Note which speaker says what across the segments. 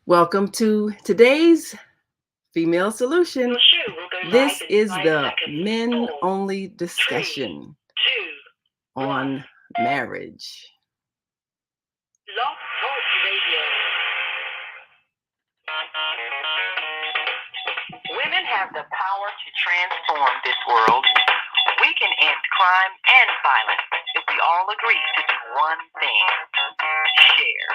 Speaker 1: Welcome to today's Female Solution. This is the men only discussion on marriage.
Speaker 2: Love Talk Radio. Women have the power to transform this world. We can end crime and violence if we all agree to do one thing: share.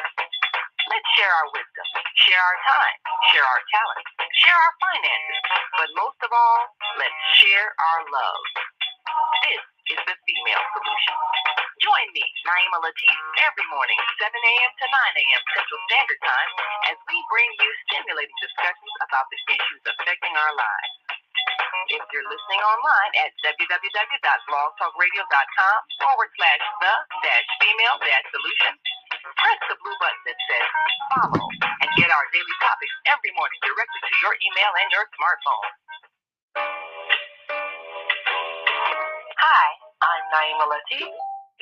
Speaker 2: Let's share our wisdom, share our time, share our talents, share our finances, but most of all, let's share our love. This is the Female Solution. Join me, Naima Latif, every morning, 7 a.m. to 9 a.m. Central Standard Time, as we bring you stimulating discussions about the issues affecting our lives. If you're listening online at www.blogtalkradio.com/the-female-solution, press the blue button that says follow and get our daily topics every morning directly to your email and your smartphone. Hi, I'm Naima Latif,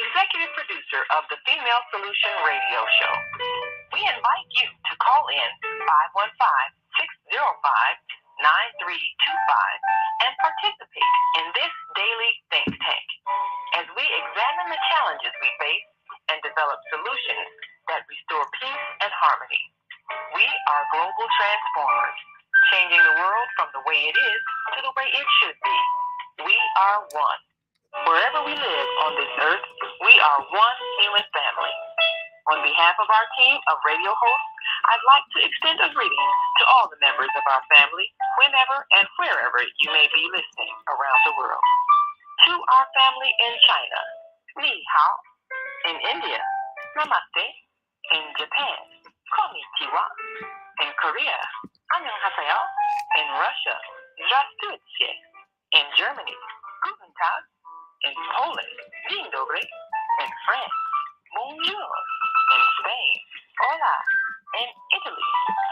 Speaker 2: executive producer of the Female Solution radio show. We invite you to call in 515-605-9325 and participate in this daily think tank as we examine the challenges we face and develop solutions that restore peace and harmony. We are global transformers, changing the world from the way it is to the way it should be. We are one. Wherever we live on this earth, we are one human family. On behalf of our team of radio hosts, I'd like to extend a greeting to all the members of our family, whenever and wherever you may be listening around the world. To our family in China, Ni Hao. In India, Namaste. In Japan, Konnichiwa. In Korea, Annyeonghaseyo. In Russia, Здравствуйте. In Germany, Guten Tag. In Poland, Dzień dobry. In France, Bonjour. In Spain, Hola. In Italy,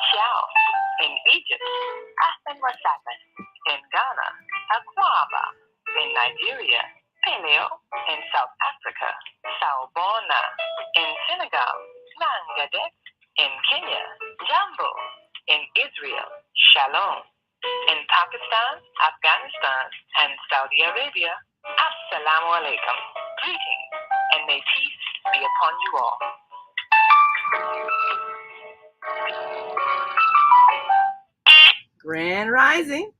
Speaker 2: Ciao. In Egypt, Ahlan wa sahlan. In Ghana, Akwaba. In Nigeria, Peleo. In South Africa, Sawubona. In Senegal, Nangadet. In Kenya, Jambo. In Israel, Shalom. In Pakistan, Afghanistan, and Saudi Arabia, Assalamu alaikum. Greetings, and may peace be upon you all.
Speaker 1: Grand Rising.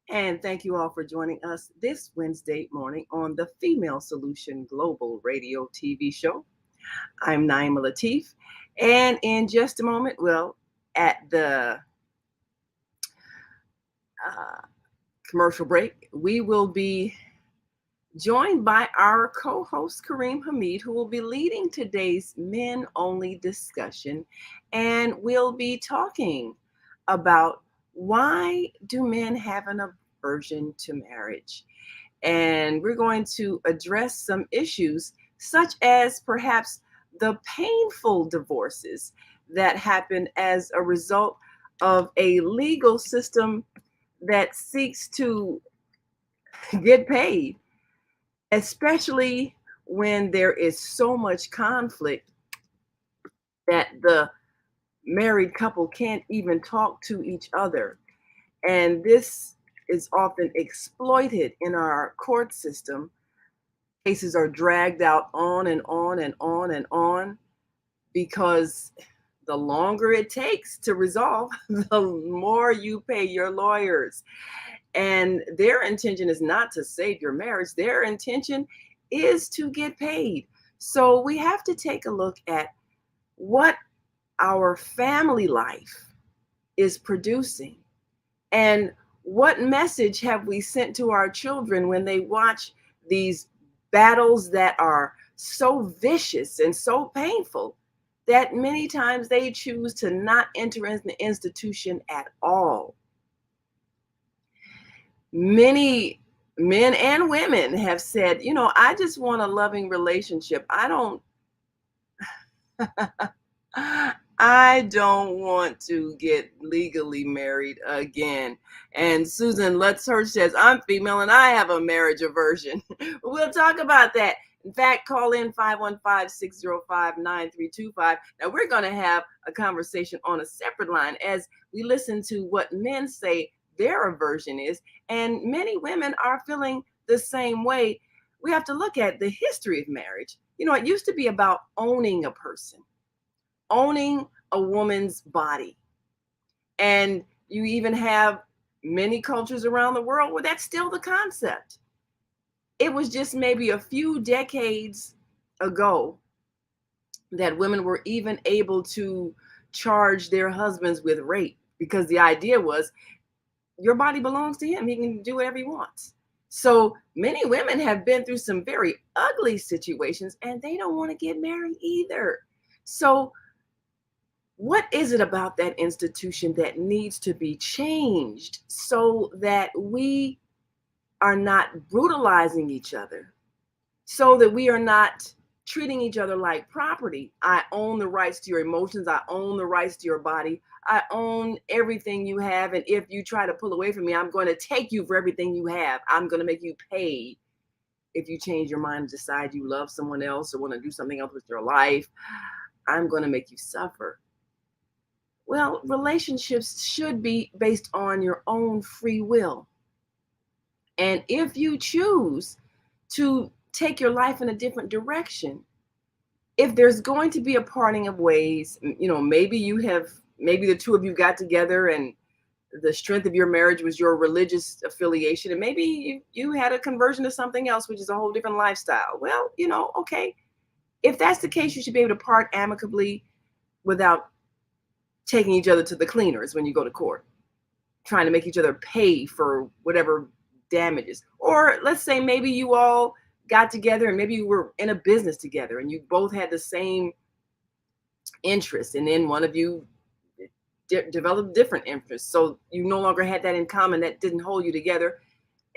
Speaker 1: And thank you all for joining us this Wednesday morning on the Female Solution Global Radio TV show. I'm Naima Latif. And in just a moment, at the commercial break, we will be joined by our co-host Karriem Hameed, who will be leading today's men-only discussion, and we'll be talking about why do men have an aversion to marriage, and we're going to address some issues such as perhaps the painful divorces that happen as a result of a legal system that seeks to get paid, especially when there is so much conflict that the married couple can't even talk to each other. And this is often exploited in our court system. Cases are dragged out on and on and on and on because the longer it takes to resolve, the more you pay your lawyers. And their intention is not to save your marriage. Their intention is to get paid. So we have to take a look at what our family life is producing and what message have we sent to our children when they watch these battles that are so vicious and so painful that many times they choose to not enter into the institution at all. Many men and women have said, I just want a loving relationship. I don't want to get legally married again. And Susan Lutzhurst says, I'm female and I have a marriage aversion. We'll talk about that In fact, call in 515-605-9325. Now, we're going to have a conversation on a separate line as we listen to what men say their aversion is. And many women are feeling the same way. We have to look at the history of marriage. It used to be about owning a person, owning a woman's body. And you even have many cultures around the world where that's still the concept. It was just maybe a few decades ago that women were even able to charge their husbands with rape, because the idea was your body belongs to him. He can do whatever he wants. So many women have been through some very ugly situations and they don't want to get married either. So what is it about that institution that needs to be changed so that we are not brutalizing each other, so that we are not treating each other like property? I own the rights to your emotions. I own the rights to your body. I own everything you have. And if you try to pull away from me, I'm going to take you for everything you have. I'm going to make you pay if you change your mind and decide you love someone else or want to do something else with your life. I'm going to make you suffer. Well, relationships should be based on your own free will. And if you choose to take your life in a different direction, if there's going to be a parting of ways, maybe the two of you got together and the strength of your marriage was your religious affiliation, and maybe you had a conversion to something else, which is a whole different lifestyle. Well, okay. If that's the case, you should be able to part amicably without taking each other to the cleaners when you go to court, trying to make each other pay for whatever damages. Or let's say maybe you all got together and maybe you were in a business together and you both had the same interests, and then one of you developed different interests, so you no longer had that in common, that didn't hold you together,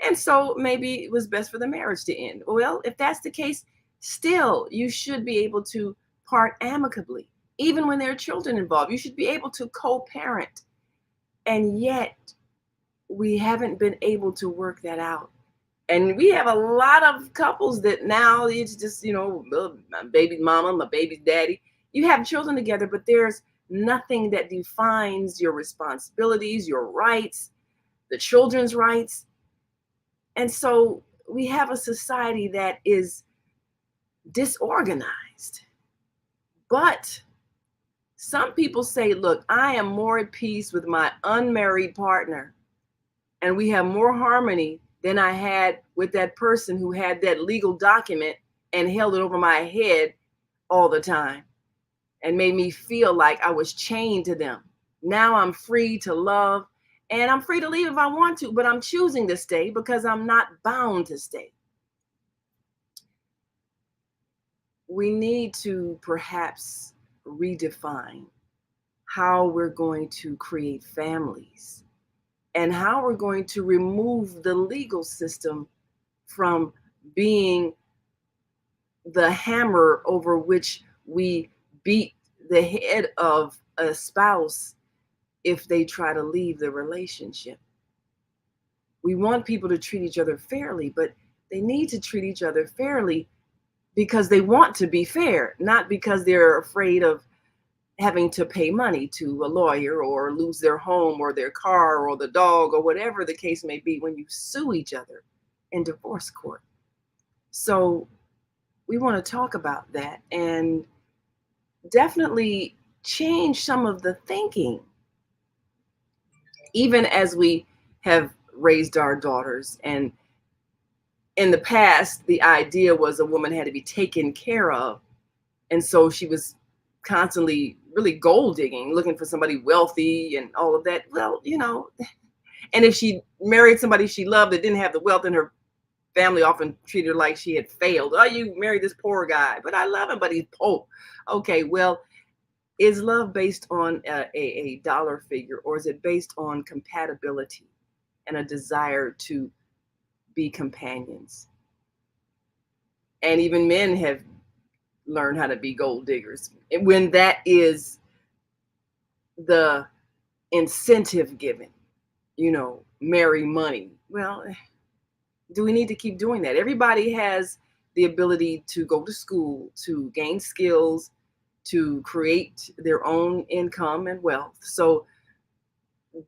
Speaker 1: and so maybe it was best for the marriage to end. Well, if that's the case, still you should be able to part amicably. Even when there are children involved, you should be able to co-parent. And yet we haven't been able to work that out. And we have a lot of couples that now it's just, my baby's mama, my baby's daddy. You have children together, but there's nothing that defines your responsibilities, your rights, the children's rights. And so we have a society that is disorganized. But some people say, look, I am more at peace with my unmarried partner, and we have more harmony than I had with that person who had that legal document and held it over my head all the time and made me feel like I was chained to them. Now I'm free to love, and I'm free to leave if I want to, but I'm choosing to stay because I'm not bound to stay. We need to perhaps redefine how we're going to create families and how we're going to remove the legal system from being the hammer over which we beat the head of a spouse if they try to leave the relationship. We want people to treat each other fairly, but they need to treat each other fairly because they want to be fair, not because they're afraid of having to pay money to a lawyer or lose their home or their car or the dog or whatever the case may be when you sue each other in divorce court. So we want to talk about that and definitely change some of the thinking. Even as we have raised our daughters, and in the past, the idea was a woman had to be taken care of. And so she was constantly really gold digging, looking for somebody wealthy and all of that. Well, and if she married somebody she loved that didn't have the wealth, and her family often treated her like she had failed. Oh, you married this poor guy, but I love him, but he's poor. Okay, well, is love based on a dollar figure, or is it based on compatibility and a desire to be companions? And even men have learned how to be gold diggers when that is the incentive given, marry money. Well, do we need to keep doing that? Everybody has the ability to go to school, to gain skills, to create their own income and wealth. So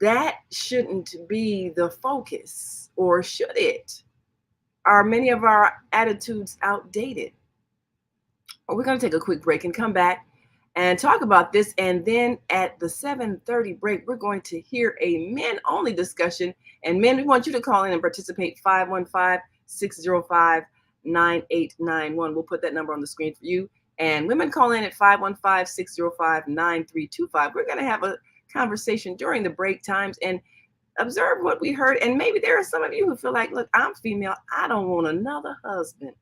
Speaker 1: that shouldn't be the focus, or should it? Are many of our attitudes outdated? Well, we're going to take a quick break and come back and talk about this. And then at the 7:30 break, we're going to hear a men-only discussion. And men, we want you to call in and participate. 515-605-9891. We'll put that number on the screen for you. And women, call in at 515-605-9325. We're going to have a conversation during the break times and observe what we heard. And maybe there are some of you who feel like, look, I'm female. I don't want another husband.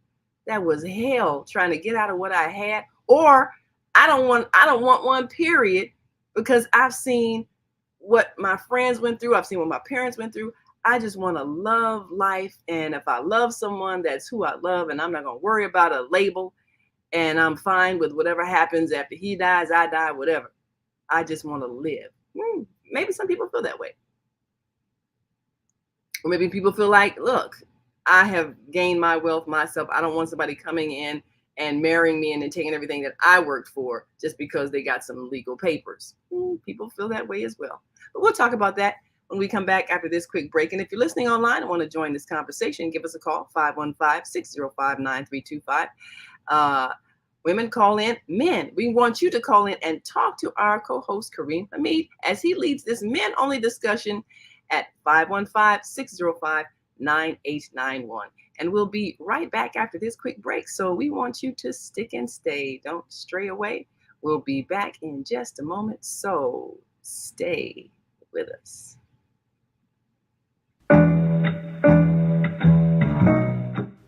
Speaker 1: That was hell trying to get out of what I had. Or I don't want one, period, because I've seen what my friends went through. I've seen what my parents went through. I just want to love life. And if I love someone, that's who I love. And I'm not going to worry about a label. And I'm fine with whatever happens after he dies, I die, whatever. I just want to live. Maybe some people feel that way. Or maybe people feel like, look, I have gained my wealth myself. I don't want somebody coming in and marrying me and then taking everything that I worked for just because they got some legal papers. People feel that way as well. But we'll talk about that when we come back after this quick break. And if you're listening online and want to join this conversation, give us a call, 515-605-9325. Women, call in. Men, we want you to call in and talk to our co-host, Karriem Hameed, as he leads this men-only discussion at 515-605-9325. 9891. And we'll be right back after this quick break. So we want you to stick and stay. Don't stray away. We'll be back in just a moment. So stay with us.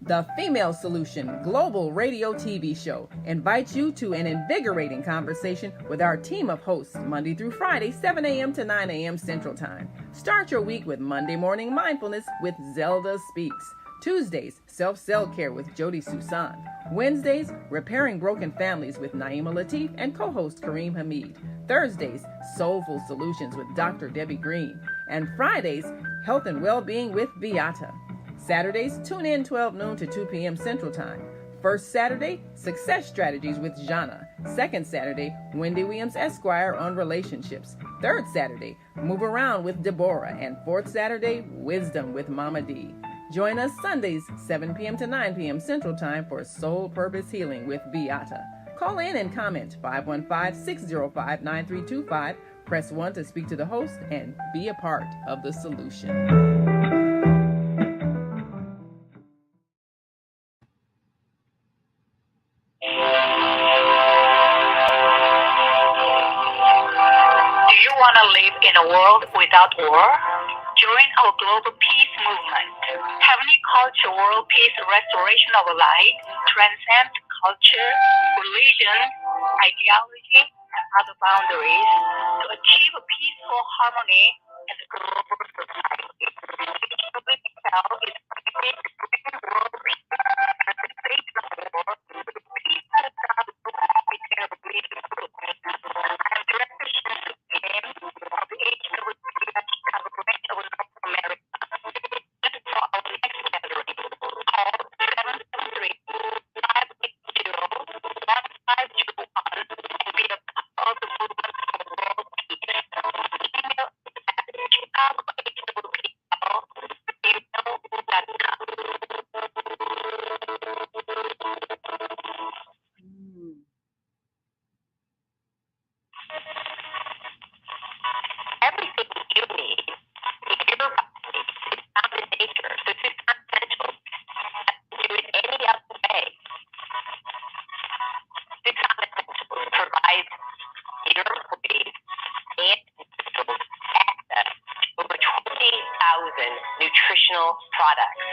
Speaker 1: The Female Solution Global Radio TV Show invites you to an invigorating conversation with our team of hosts Monday through Friday, 7 a.m. to 9 a.m. Central Time. Start your week with Monday Morning Mindfulness with Zelda Speaks. Tuesdays, Self-Cell Care with Jody Susan. Wednesdays, Repairing Broken Families with Naima Latif and co-host Karriem Hameed. Thursdays, Soulful Solutions with Dr. Debbie Green. And Fridays, Health and Wellbeing with Beata. Saturdays, tune in 12 noon to 2 p.m. Central Time. First Saturday, Success Strategies with Jana. Second Saturday, Wendy Williams Esquire on relationships. Third Saturday, Move Around with Deborah. And fourth Saturday, Wisdom with Mama D. Join us Sundays, 7 p.m. to 9 p.m. Central Time for Soul Purpose Healing with Beata. Call in and comment, 515-605-9325. Press 1 to speak to the host and be a part of the solution.
Speaker 2: Want to live in a world without war? Join our global peace movement. Heavenly Culture World Peace Restoration of Light transcends culture, religion, ideology, and other boundaries to achieve a peaceful harmony in the global society. Itself is bringing world peace and the state of the world to the peace that God will be there with you. And director of the HWPS Conference of North America. This is for our next gathering. Call 773-580-1501 and be a part of the movement for world peace. Email at chicagohwpl@gmail.com. Everything you need in your body is found in nature. This is not essential to do it any other way. This non-essential provides your body and individuals access to over 20,000 nutritional products,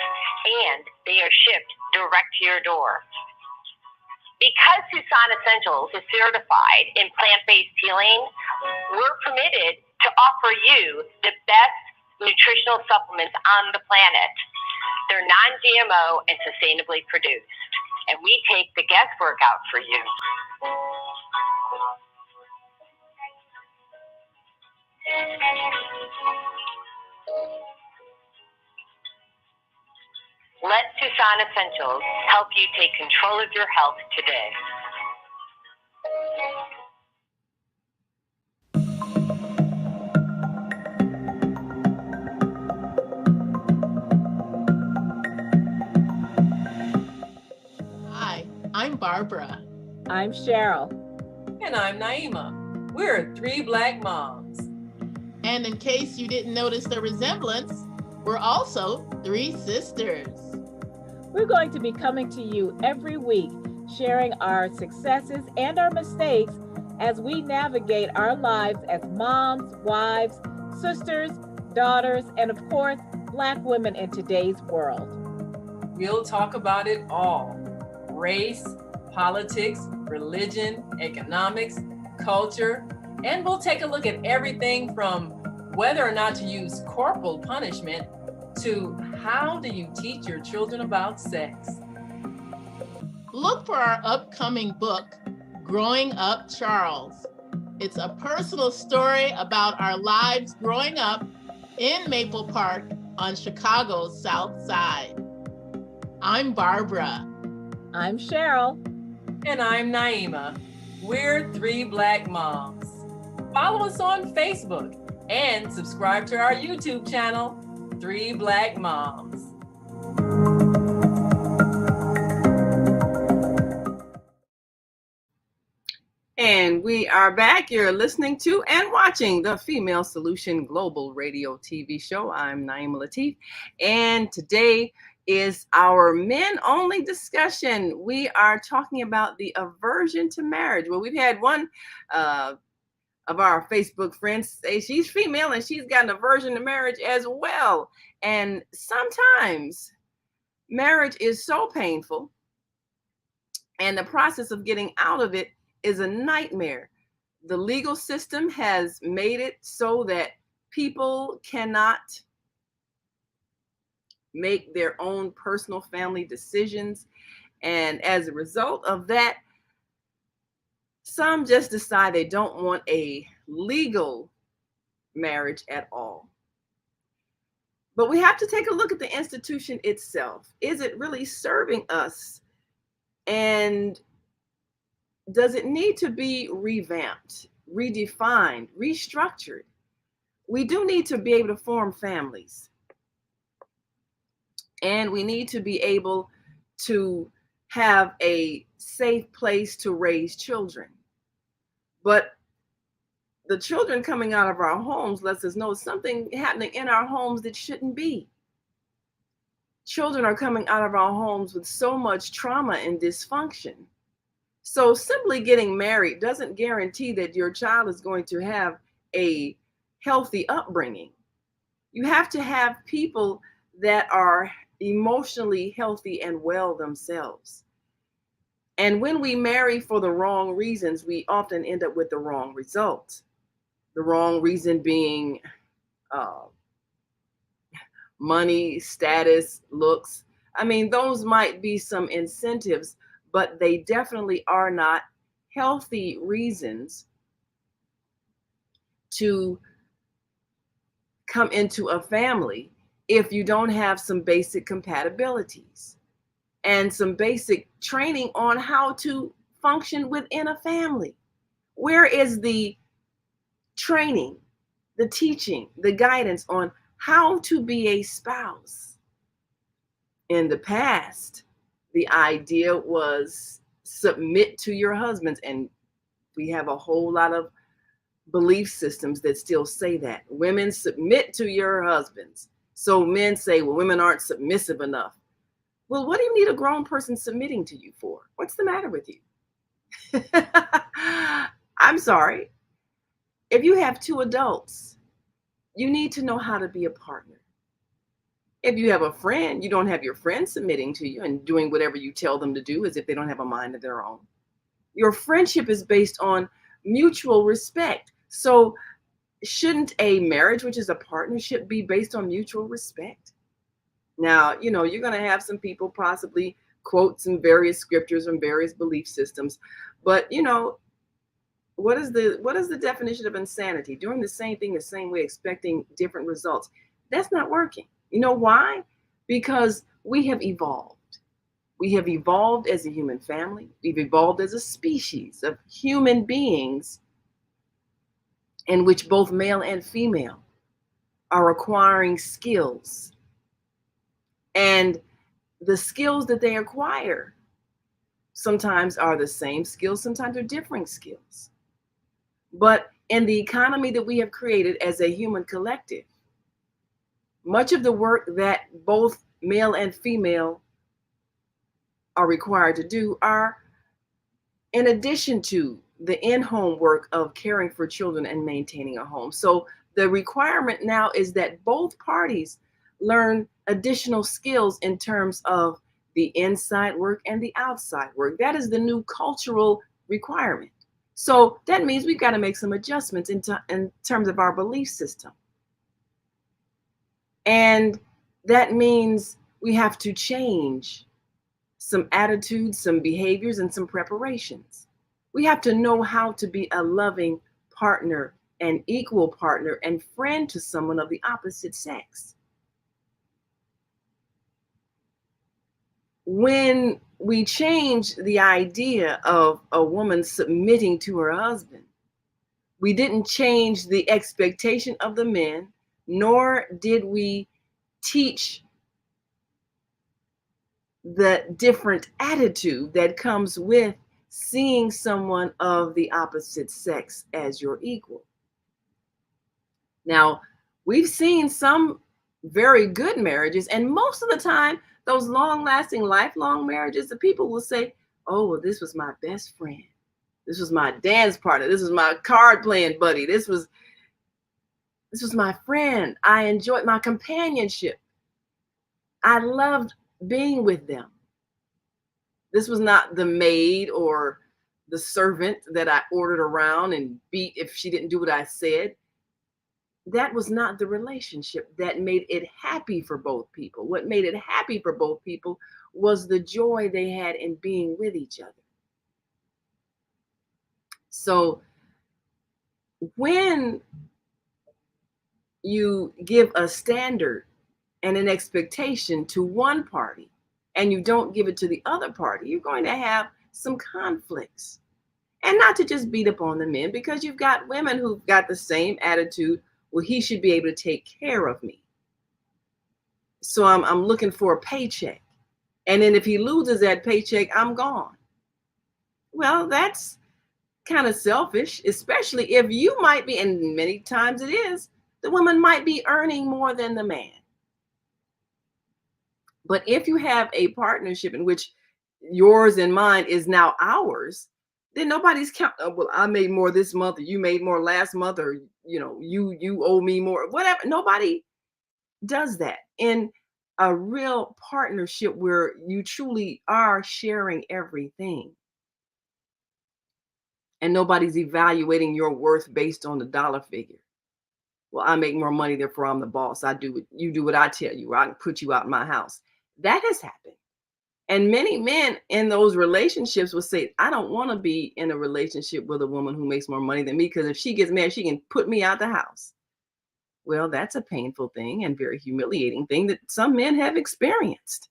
Speaker 2: and they are shipped direct to your door. Because Susan Essentials is certified in plant-based healing, we're permitted to offer you the best nutritional supplements on the planet. They're non-GMO and sustainably produced, and we take the guesswork out for you. Let Susan Shine Essentials help you take control of your health today.
Speaker 3: Hi, I'm Barbara.
Speaker 4: I'm Cheryl.
Speaker 1: And I'm Naima. We're three Black moms.
Speaker 3: And in case you didn't notice the resemblance, we're also three sisters.
Speaker 4: We're going to be coming to you every week, sharing our successes and our mistakes as we navigate our lives as moms, wives, sisters, daughters, and of course, Black women in today's world.
Speaker 1: We'll talk about it all: race, politics, religion, economics, culture, and we'll take a look at everything from whether or not to use corporal punishment to how do you teach your children about sex.
Speaker 3: Look for our upcoming book, Growing Up Charles. It's a personal story about our lives growing up in Maple Park on Chicago's South Side. I'm Barbara.
Speaker 4: I'm Cheryl.
Speaker 1: And I'm Naima. We're three Black moms. Follow us on Facebook and subscribe to our YouTube channel, Three Black Moms. And we are back. You're listening to and watching the Female Solution Global Radio TV show. I'm Naima Latif, and today is our men-only discussion. We are talking about the aversion to marriage. Well, we've had one of our Facebook friends say she's female and she's got an aversion to marriage as well. And sometimes marriage is so painful, and the process of getting out of it is a nightmare. The legal system has made it so that people cannot make their own personal family decisions. And as a result of that, some just decide they don't want a legal marriage at all. But we have to take a look at the institution itself. Is it really serving us? And does it need to be revamped, redefined, restructured? We do need to be able to form families. And we need to be able to have a safe place to raise children. But the children coming out of our homes lets us know something happening in our homes that shouldn't be. Children are coming out of our homes with so much trauma and dysfunction. So simply getting married doesn't guarantee that your child is going to have a healthy upbringing. You have to have people that are emotionally healthy and well themselves. And when we marry for the wrong reasons, we often end up with the wrong result. The wrong reason being money, status, looks. I mean, those might be some incentives, but they definitely are not healthy reasons to come into a family if you don't have some basic compatibilities and some basic training on how to function within a family. Where is the training, the teaching, the guidance on how to be a spouse? In the past, the idea was submit to your husbands, and we have a whole lot of belief systems that still say that. Women, submit to your husbands. So men say, well, women aren't submissive enough. Well, what do you need a grown person submitting to you for? What's the matter with you? I'm sorry. If you have two adults, you need to know how to be a partner. If you have a friend, you don't have your friend submitting to you and doing whatever you tell them to do as if they don't have a mind of their own. Your friendship is based on mutual respect. So shouldn't a marriage, which is a partnership, be based on mutual respect? Now, you're going to have some people possibly quote some various scriptures and various belief systems, but what is the definition of insanity? Doing the same thing the same way, expecting different results. That's not working. You know why? Because we have evolved. We have evolved as a human family. We've evolved as a species of human beings in which both male and female are acquiring skills. And the skills that they acquire sometimes are the same skills, sometimes they're different skills. But in the economy that we have created as a human collective, much of the work that both male and female are required to do are in addition to the in-home work of caring for children and maintaining a home. So the requirement now is that both parties learn additional skills in terms of the inside work and the outside work. That is the new cultural requirement. So that means we've got to make some adjustments in terms of our belief system. And that means we have to change some attitudes, some behaviors, and some preparations. We have to know how to be a loving partner, an equal partner, and friend to someone of the opposite sex. When we change the idea of a woman submitting to her husband, we didn't change the expectation of the men, nor did we teach the different attitude that comes with seeing someone of the opposite sex as your equal. Now, we've seen some very good marriages, and most of the time, those long-lasting, lifelong marriages, the people will say, oh, well, this was my best friend. This was my dance partner. This was my card playing buddy. This was my friend. I enjoyed my companionship. I loved being with them. This was not the maid or the servant that I ordered around and beat if she didn't do what I said. That was not the relationship that made it happy for both people. What made it happy for both people was the joy they had in being with each other. So when you give a standard and an expectation to one party and you don't give it to the other party, you're going to have some conflicts. And not to just beat up on the men, because you've got women who've got the same attitude. Well, he should be able to take care of me. So I'm looking for a paycheck. And then if he loses that paycheck, I'm gone. Well, that's kind of selfish, especially if you might be, and many times it is, the woman might be earning more than the man. But if you have a partnership in which yours and mine is now ours, then nobody's counting. Well, I made more this month, or you made more last month, or you owe me more. Whatever. Nobody does that in a real partnership where you truly are sharing everything, and nobody's evaluating your worth based on the dollar figure. Well, I make more money, therefore I'm the boss. You do what I tell you, or I can put you out of my house. That has happened. And many men in those relationships will say, I don't want to be in a relationship with a woman who makes more money than me, because if she gets mad, she can put me out the house. Well, that's a painful thing and very humiliating thing that some men have experienced.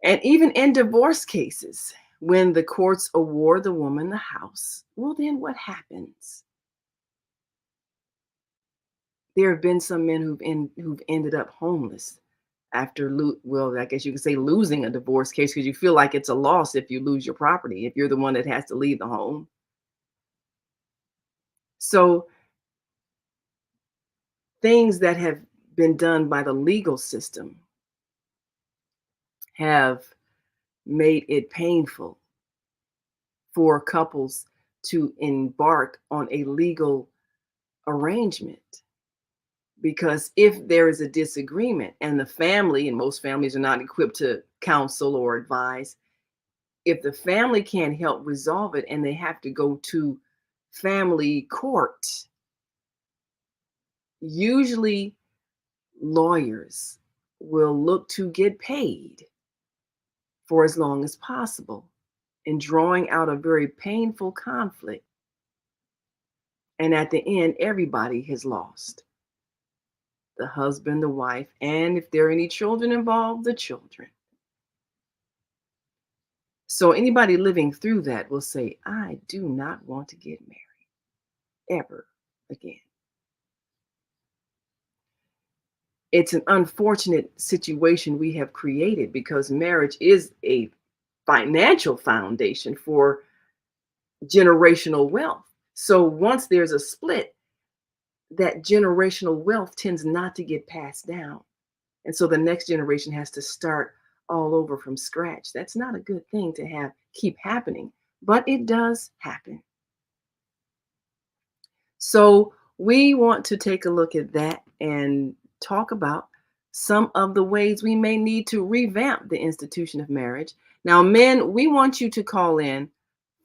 Speaker 1: And even in divorce cases, when the courts award the woman the house, well, then what happens? There have been some men who've ended up homeless after, well, I guess you could say losing a divorce case, because you feel like it's a loss if you lose your property, if you're the one that has to leave the home. So things that have been done by the legal system have made it painful for couples to embark on a legal arrangement. Because if there is a disagreement and the family, and most families are not equipped to counsel or advise, if the family can't help resolve it and they have to go to family court, usually lawyers will look to get paid for as long as possible in drawing out a very painful conflict. And at the end, everybody has lost. The husband, the wife, and if there are any children involved, the children. So anybody living through that will say, I do not want to get married ever again. It's an unfortunate situation we have created because marriage is a financial foundation for generational wealth. So once there's a split, that generational wealth tends not to get passed down. And so the next generation has to start all over from scratch. That's not a good thing to have keep happening, but it does happen. So we want to take a look at that and talk about some of the ways we may need to revamp the institution of marriage. Now, men, we want you to call in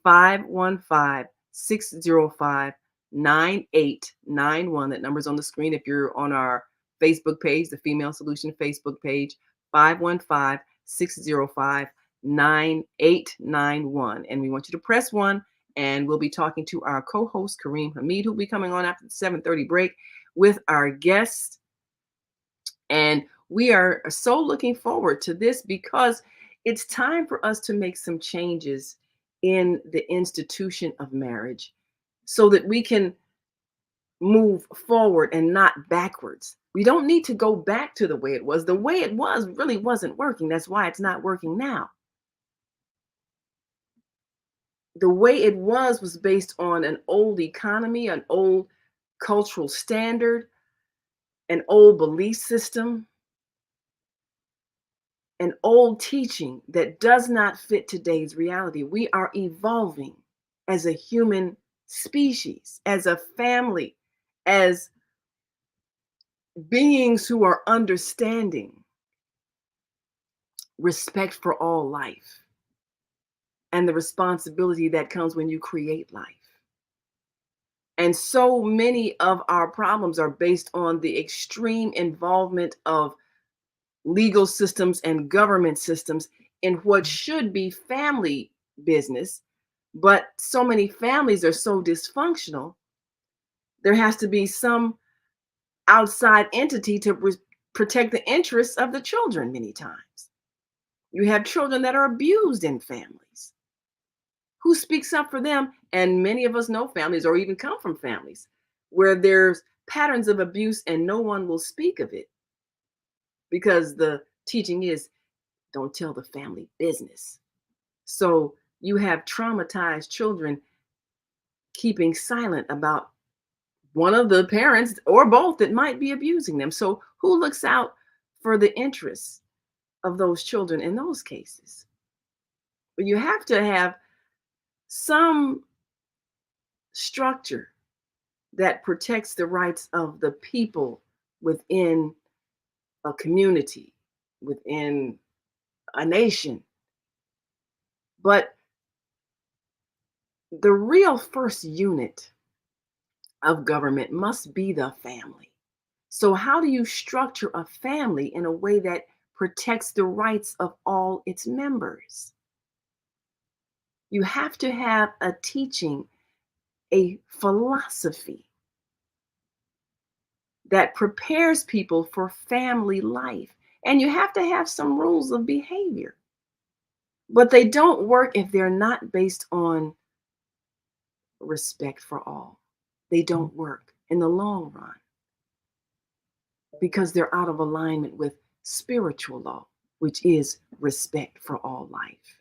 Speaker 1: 515-605-9891. That number's on the screen if you're on our Facebook page, the Female Solution Facebook page, 515-605-9891. And we want you to press 1, and we'll be talking to our co-host, Karriem Hameed, who'll be coming on after the 7:30 break with our guest. And we are so looking forward to this because it's time for us to make some changes in the institution of marriage so that we can move forward and not backwards. We don't need to go back to the way it was. The way it was really wasn't working. That's why it's not working now. The way it was based on an old economy, an old cultural standard, an old belief system, an old teaching that does not fit today's reality. We are evolving as a human species, as a family, as beings who are understanding respect for all life and the responsibility that comes when you create life. And so many of our problems are based on the extreme involvement of legal systems and government systems in what should be family business. But so many families are so dysfunctional, there has to be some outside entity to protect the interests of the children many times. You have children that are abused in families. Who speaks up for them? And many of us know families or even come from families where there's patterns of abuse and no one will speak of it because the teaching is don't tell the family business. So you have traumatized children keeping silent about one of the parents or both that might be abusing them. So who looks out for the interests of those children in those cases? But you have to have some structure that protects the rights of the people within a community, within a nation. But the real first unit of government must be the family. So how do you structure a family in a way that protects the rights of all its members? You have to have a teaching, a philosophy that prepares people for family life. And you have to have some rules of behavior. But they don't work if they're not based on respect for all. They don't work in the long run because they're out of alignment with spiritual law, which is respect for all life.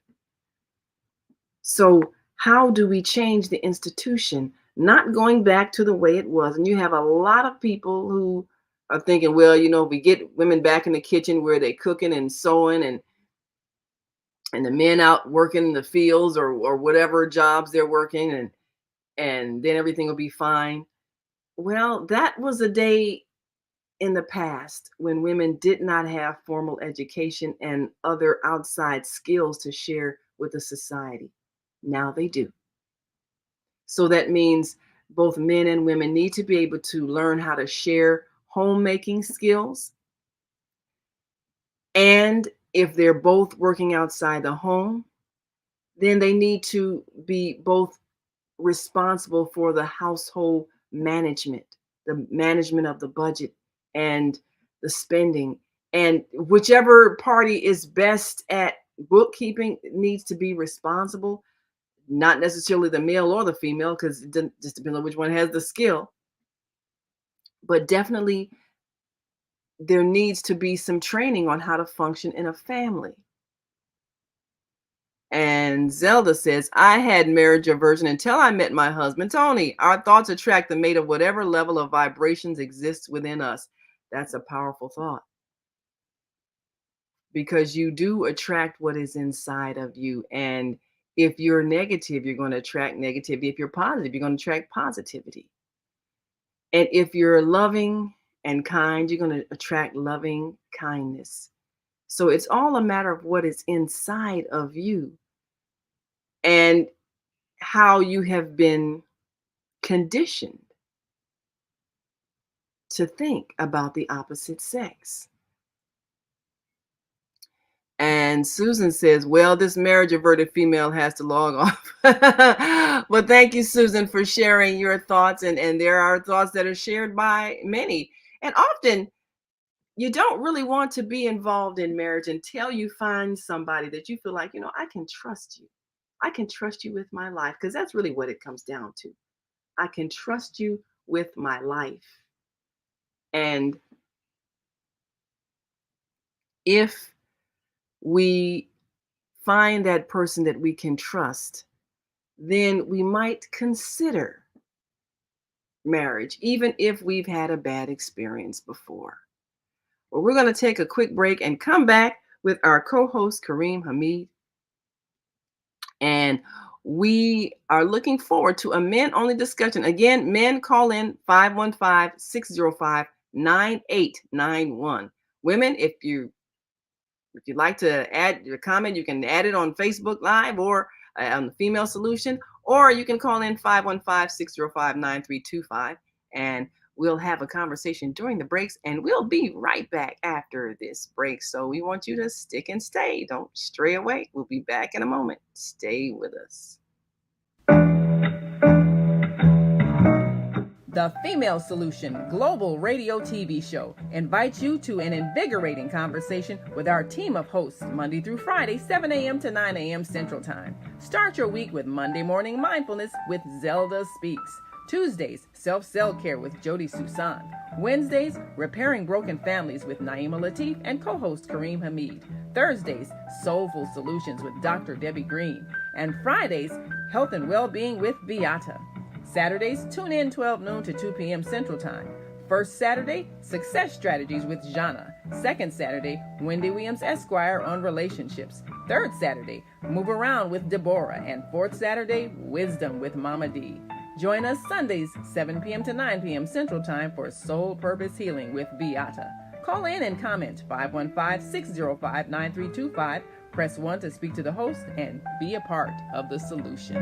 Speaker 1: So how do we change the institution? Not going back to the way it was. And you have a lot of people who are thinking, well, we get women back in the kitchen where they're cooking and sewing and the men out working in the fields or whatever jobs they're working and then everything will be fine. Well, that was a day in the past when women did not have formal education and other outside skills to share with the society. Now they do. So that means both men and women need to be able to learn how to share homemaking skills. And if they're both working outside the home, then they need to be both responsible for the household management, the management of the budget and the spending. And whichever party is best at Bookkeeping needs to be responsible, not necessarily the male or the female, because it just depends on which one has the skill. But definitely there needs to be some training on how to function in a family. And Zelda says, I had marriage aversion until I met my husband, Tony. Our thoughts attract the mate of whatever level of vibrations exists within us. That's a powerful thought. Because you do attract what is inside of you. And if you're negative, you're going to attract negativity. If you're positive, you're going to attract positivity. And if you're loving and kind, you're going to attract loving kindness. So it's all a matter of what is inside of you and how you have been conditioned to think about the opposite sex. And Susan says, well, this marriage averted female has to log off. But thank you, Susan, for sharing your thoughts. And there are thoughts that are shared by many. And often you don't really want to be involved in marriage until you find somebody that you feel like, I can trust you. I can trust you with my life, because that's really what it comes down to. I can trust you with my life. And if we find that person that we can trust, then we might consider marriage, even if we've had a bad experience before. Well, we're going to take a quick break and come back with our co-host, Karriem Hameed. And we are looking forward to a men-only discussion. Again, men, call in 515-605-9891. Women, if you'd like to add your comment, you can add it on Facebook Live or on the Female Solution, or you can call in 515-605-9325, and we'll have a conversation during the breaks, and we'll be right back after this break. So we want you to stick and stay. Don't stray away. We'll be back in a moment. Stay with us.
Speaker 5: The Female Solution Global Radio TV Show invites you to an invigorating conversation with our team of hosts Monday through Friday, 7 a.m. to 9 a.m. Central Time. Start your week with Monday Morning Mindfulness with Zelda Speaks. Tuesdays, Self-Cell Care with Jody Susan. Wednesdays, Repairing Broken Families with Naima Latif and co-host Karriem Hameed. Thursdays, Soulful Solutions with Dr. Debbie Green. And Fridays, Health and Wellbeing with Beata. Saturdays, tune in 12 noon to 2 p.m. Central Time. First Saturday, Success Strategies with Jana. Second Saturday, Wendy Williams Esquire on relationships. Third Saturday, Move Around with Deborah. And fourth Saturday, Wisdom with Mama D. Join us Sundays, 7 p.m. to 9 p.m. Central Time for Soul Purpose Healing with Beata. Call in and comment 515-605-9325. Press 1 to speak to the host and be a part of the solution.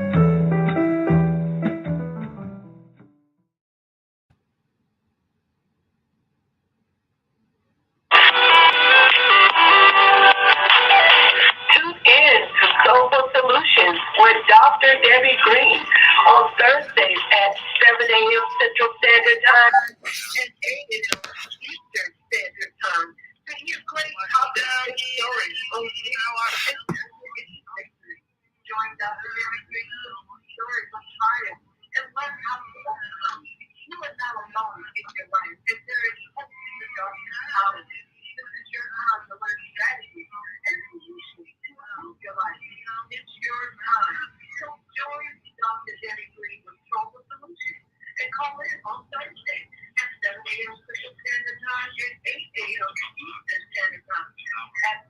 Speaker 2: With Dr. Debbie Green on Thursdays at 7 a.m. Central Standard Time and 8 a.m. Eastern Standard Time to hear great topics and stories on how our join Dr. Debbie Green stories of triumph and learn how to overcome. You are not alone in your life, and there is hope in the darkest hours. This is your time to learn strategies and solutions to improve your life. It's your time. So join Dr. Debbie Green with Soulful Solutions and call in on Thursday at 7 a.m. Central Standard Time and 8 a.m. Eastern Standard Time at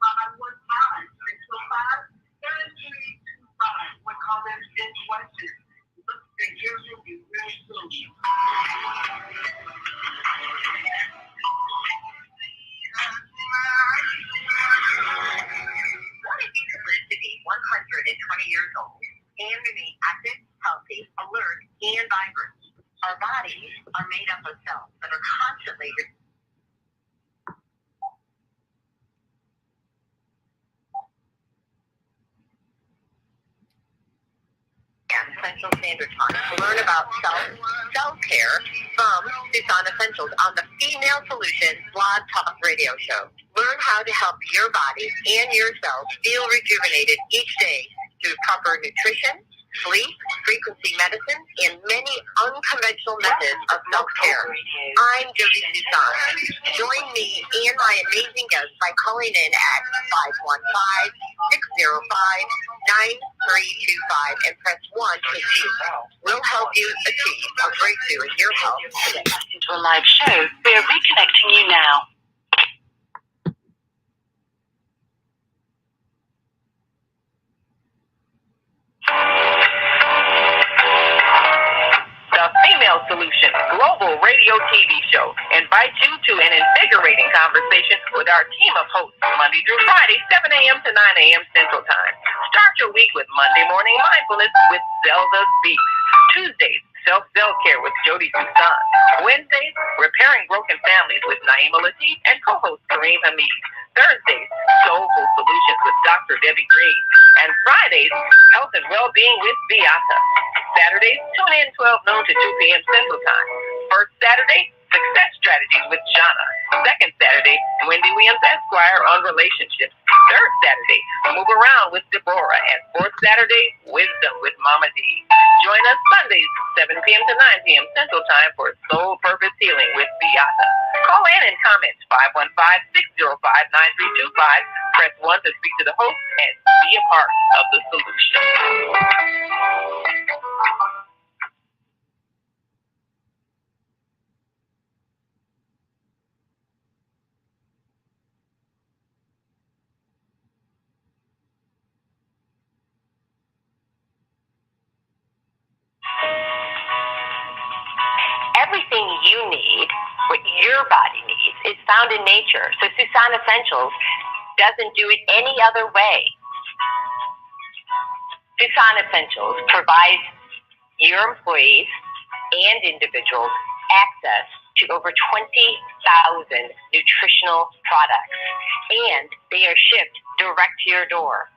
Speaker 2: 515-605-3325 when callers in questions. Look to hear from you really soon. What if you could live to be 120 years old and remain active, healthy, alert, and vibrant? Our bodies are made up of cells that are constantly Central Standard Time to learn about self-care from Susan Essentials on the Female Solutions Blog Talk Radio Show. Learn how to help your body and yourself feel rejuvenated each day through proper nutrition, sleep, frequency medicine, and many unconventional methods of self-care. I'm Jody Susan. Join me and my amazing guests by calling in at 515-605-9325 and press 1 to speak. We'll help you achieve a breakthrough in your health today. Into a live show. We are reconnecting you now. The Female Solution Global Radio TV Show invites you to an invigorating conversation with our team of hosts Monday through Friday, 7 a.m. to 9 a.m. Central Time. Start your week with Monday Morning Mindfulness with Zelda Speaks. Tuesdays, Self-Care with Jody Susan. Wednesdays, Repairing Broken Families with Naima Latif and co-host Karriem Hameed. Thursdays, Soulful Solutions with Dr. Debbie Green. And Fridays, Health and Wellbeing with Beata. Saturdays, tune in 12 noon to 2 p.m. Central Time. First Saturday, Success Strategies with Jana. Second Saturday, Wendy Williams Esquire on relationships. Third Saturday, Move Around with Deborah. And fourth Saturday, Wisdom with Mama D. Join us Sundays, 7 p.m. to 9 p.m. Central Time for Soul Purpose Healing with Beata. Call in and comment 515-605-9325. Press 1 to speak to the host and be a part of the solution. Everything you need, what your body needs, is found in nature. So Susan Essentials doesn't do it any other way. Susan Essentials provides your employees and individuals access to over 20,000 nutritional products, and they are shipped direct to your door.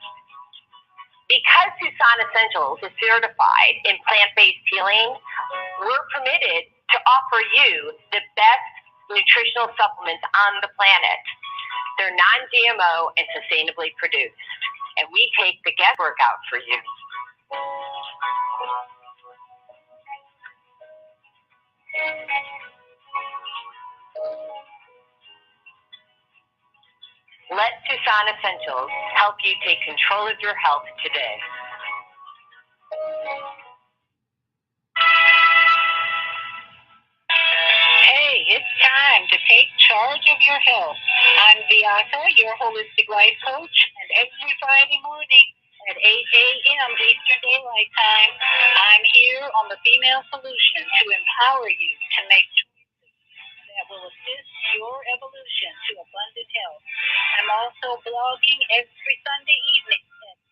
Speaker 2: Because Susan Essentials is certified in plant-based healing, we're permitted to offer you the best nutritional supplements on the planet. They're non-GMO and sustainably produced, and we take the guesswork out for you. Let Susan Essentials help you take control of your health today. Hey, it's time to take charge of your health. I'm Beata, your holistic life coach, and every Friday morning at 8 a.m. Eastern Daylight Time, I'm here on the Female Solution to empower you to make choices that will assist your evolution to abundant health. I'm also blogging every Sunday evening at 8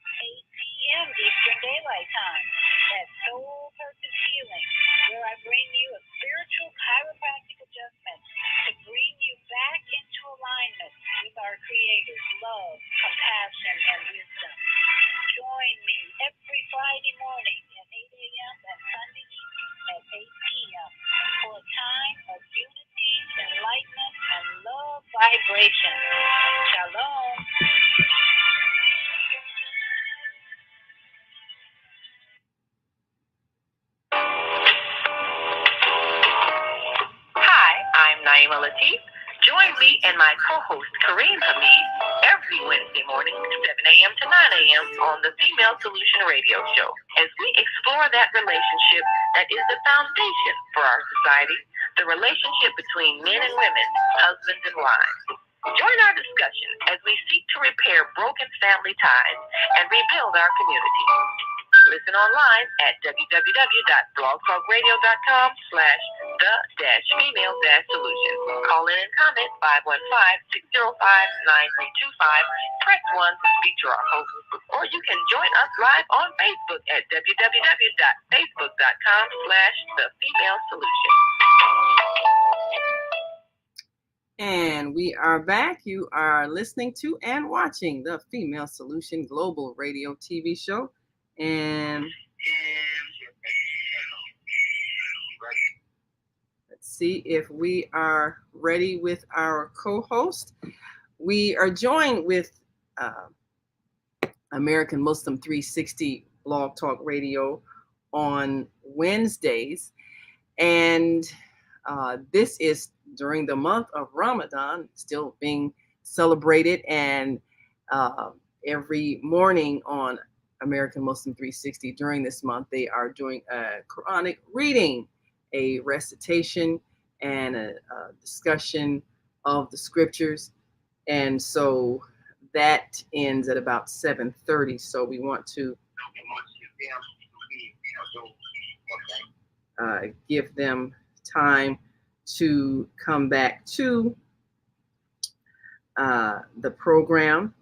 Speaker 2: p.m. Eastern Daylight Time at Soul Purpose Healing, where I bring you a spiritual chiropractic adjustment to bring you back into alignment with our Creator's love, compassion, and wisdom. Join me every Friday morning at 8 a.m. and Sunday evening at 8 p.m. for a time of unity, enlightenment, and love vibration. Shalom. Hi, I'm Naima Latif. Join me and my co-host Karriem Hameed every Wednesday morning, 7 a.m. to 9 a.m. on the Female Solution Radio Show as we explore that relationship that is the foundation for our society, the relationship between men and women, husbands and wives. Join our discussion as we seek to repair broken family ties and rebuild our community. Listen online at www.blogtalkradio.com/the-female-solution. Call in and comment 515-605-9325. Press 1 to speak to our host. Or you can join us live on Facebook at www.facebook.com/the-female-solution.
Speaker 1: And we are back. You are listening to and watching the Female Solution Global Radio TV show. And let's see if we are ready with our co-host. we are joined with American Muslim 360 Blog Talk Radio on Wednesdays. And this is during the month of Ramadan, still being celebrated. And every morning on American Muslim 360 during this month, they are doing a Quranic reading, a recitation, and a discussion of the scriptures. And so that ends at about 7:30. So we want to give them time to come back to the program.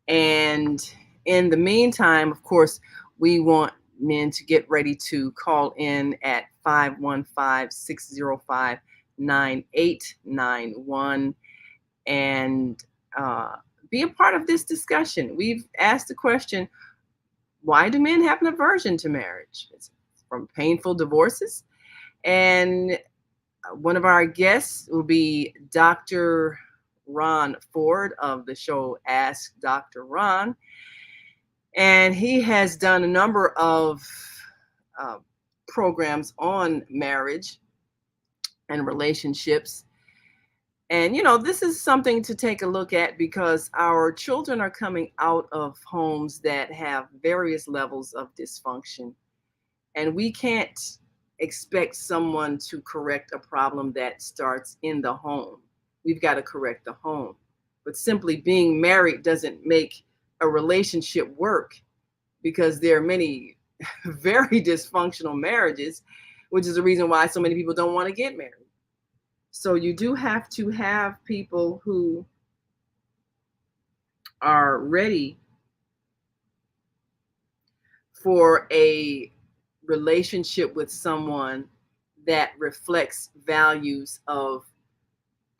Speaker 1: And in the meantime, of course, we want men to get ready to call in at 515-605-9891 and be a part of this discussion. We've asked the question, why do men have an aversion to marriage? It's from painful divorces. And one of our guests will be Dr. Ron Ford of the show Ask Dr. Ron. And he has done a number of programs on marriage and relationships. And, you know, this is something to take a look at because our children are coming out of homes that have various levels of dysfunction. And we can't expect someone to correct a problem that starts in the home. We've got to correct the home. But simply being married doesn't make a relationship work, because there are many very dysfunctional marriages, which is the reason why so many people don't want to get married. So you do have to have people who are ready for a relationship with someone that reflects values of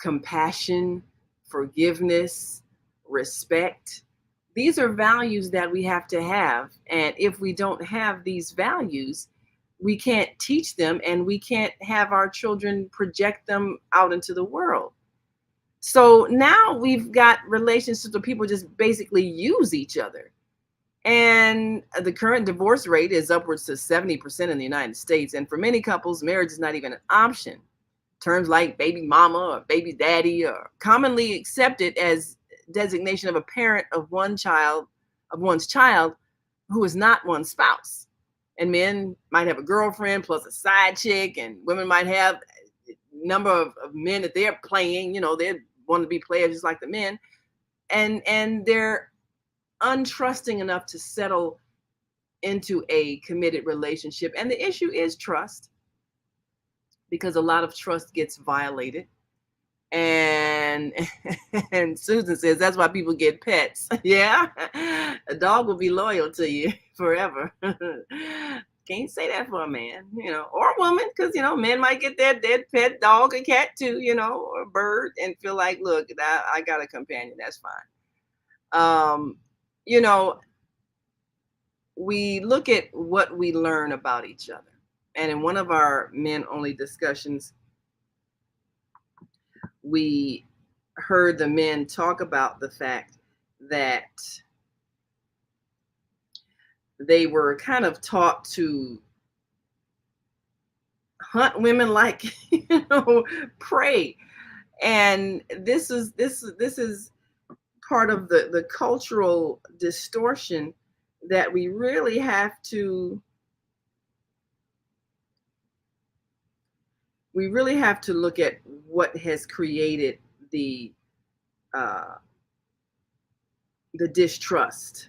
Speaker 1: compassion, forgiveness, respect. These are values that we have to have. And if we don't have these values, we can't teach them, and we can't have our children project them out into the world. So now we've got relationships where people just basically use each other. And the current divorce rate is upwards to 70% in the United States. And for many couples, marriage is not even an option. Terms like baby mama or baby daddy are commonly accepted as designation of a parent of one's child who is not one's spouse. And men might have a girlfriend plus a side chick, and women might have a number of men that they're playing. You know, they want to be players just like the men. And they're untrusting enough to settle into a committed relationship. And the issue is trust, because a lot of trust gets violated. And Susan says that's why people get pets. Yeah, a dog will be loyal to you forever. Can't say that for a man, you know, or a woman, because, you know, men might get their dead pet dog and cat too, you know, or bird, and feel like, look, I got a companion, that's fine. You know, we look at what we learn about each other. And in one of our men-only discussions, we heard the men talk about the fact that they were kind of taught to hunt women like, you know, prey. And this is part of the cultural distortion that we really have to look at what has created the distrust,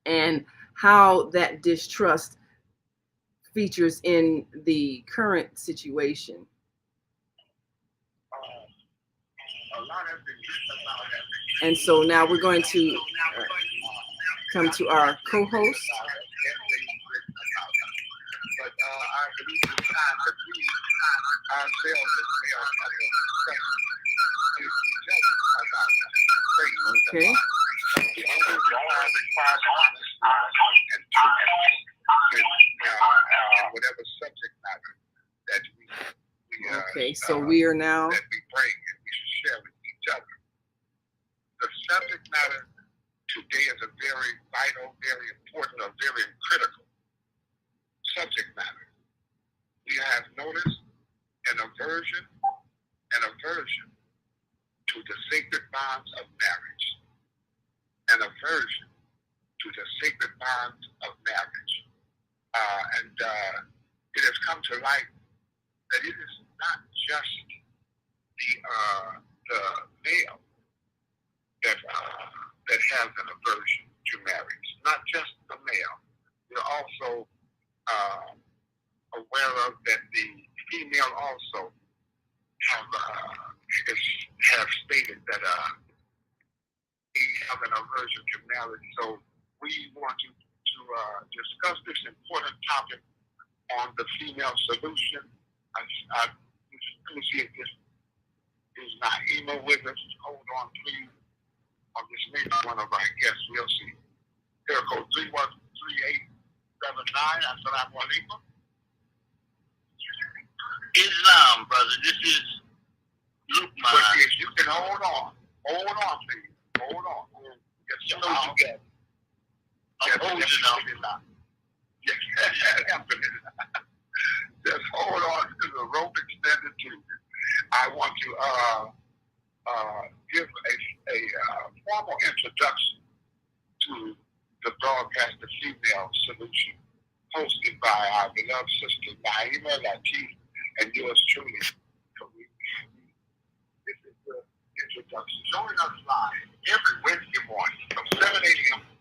Speaker 1: and how that distrust features in the current situation. And so now we're going to come to our co-host. Okay.
Speaker 6: Whatever subject matter that we
Speaker 1: okay, so we are now
Speaker 6: that we bring and we should share with notice an aversion to the sacred bonds of marriage. An aversion to the sacred bonds of marriage. And it has come to light that it is not just the male that has an aversion to marriage, not just the male. We're also aware of that the female also have stated that they have an aversion to marriage. So we want to discuss this important topic on the female solution. Let me see if this is Naima with us. Hold on, please. On this maybe one of our guests. We'll see. Here code 313879. Assalamu alaikum.
Speaker 7: Islam, brother. This is Lukman.
Speaker 6: But if you can hold on, please. Hold on. Yes, you know you got it.
Speaker 7: I'm holding on.
Speaker 6: Yes, just hold on to the rope extended to you. I want to give a formal introduction to the broadcast, The Female Solution, hosted by our beloved sister Naima Latif and yours truly. This is the introduction. Join us live every Wednesday morning from 7 a.m. to 10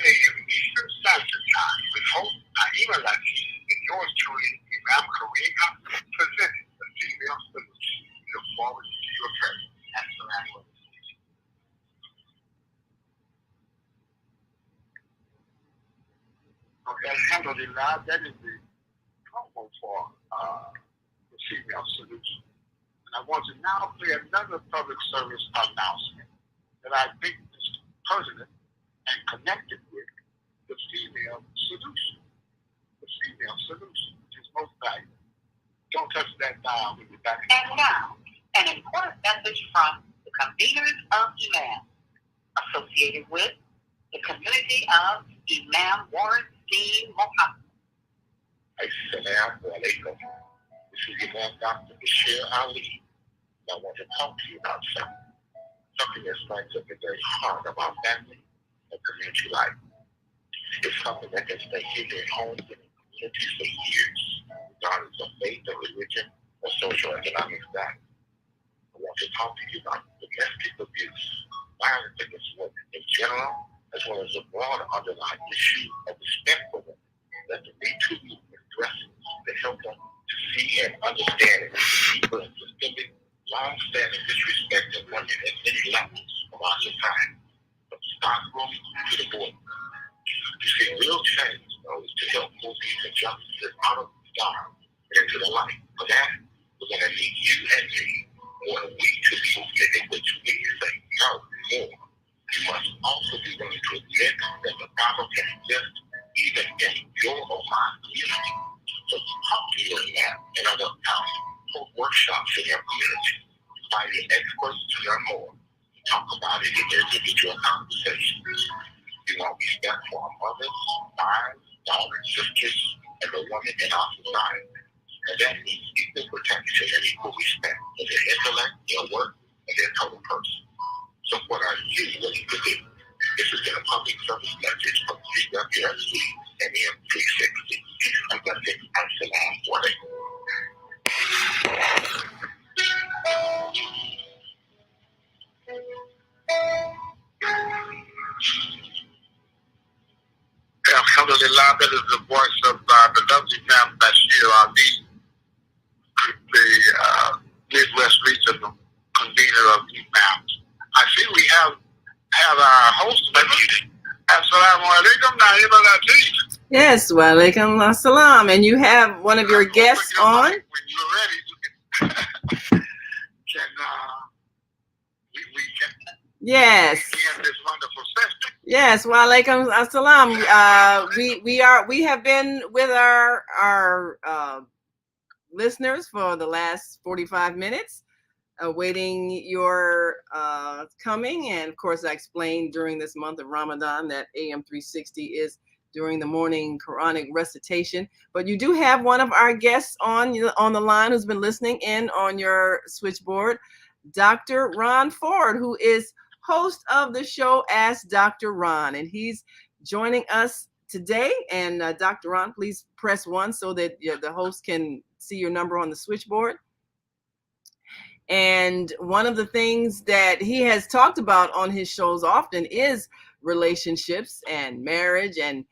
Speaker 6: a.m. Eastern Standard Time with host Naima Latif and yours truly, Imam Karriem Hameed, presenting The Female Solution. We look forward to your presence. Assalamu alaikum. Okay, alhamdulillah, that is the promo for The Female Solution. And I want to now play another public service announcement that I think is pertinent and connected with The Female Solution. The Female Solution, which is most valuable. Don't touch that dial when you're back.
Speaker 2: And now, an important message from the conveners of Imam, associated with the community of Imam Warren D. Muhammad.
Speaker 6: Assalamu alaikum. This is Imam Dr. Bashir Ali. I want to talk to you about something that strikes at the very heart of our family and community life. It's something that can stay hidden in homes and in communities for years, regardless of faith or religion or social economic status. I want to talk to you about domestic abuse, violence against women in general, as well as the broader underlying issue of respect for women that the Me Too movement addresses to help them to see and understand the deeper and systemic, long-standing disrespect of women at many levels of our society, from the stockroom to the board. To see real change, though, is to help move these injustices out of the dark and into the light. For that, we're going to need you and me, or we to be movement in which we say no more. You must also be willing to admit that the problem can exist even in your or my community. So talk to your lab and other accounts, hold workshops in your community, invite in experts to learn more, talk about it in individual conversations. We want respect for our mothers, wives, daughters, sisters, and the women in our society. And that means equal protection and equal respect for their intellect, their work, and their total person. So what are you willing to do? This has been a public service message from CWSC and M360. I'm going to take Assalamu alaikum. Alhamdulillah, that is the voice of the lovely Imam Bashir Ali, the Midwest Regional Convener of Imams. I see we have our host unmuted. Assalamu alaikum, Naima Latif.
Speaker 1: Yes, wa alaikum assalam. And you have one of your guests on?
Speaker 6: When you're ready, you can we can
Speaker 1: Yes.
Speaker 6: begin this wonderful session.
Speaker 1: Yes, wa alaikum assalam. We have been with our listeners for the last 45 minutes, awaiting your coming. And of course, I explained during this month of Ramadan that AM 360 is during the morning Quranic recitation. But you do have one of our guests on the line who's been listening in on your switchboard, Dr. Ron Ford, who is host of the show Ask Dr. Ron, and he's joining us today. And Dr. Ron, please press 1 so that the host can see your number on the switchboard. And one of the things that he has talked about on his shows often is relationships and marriage, and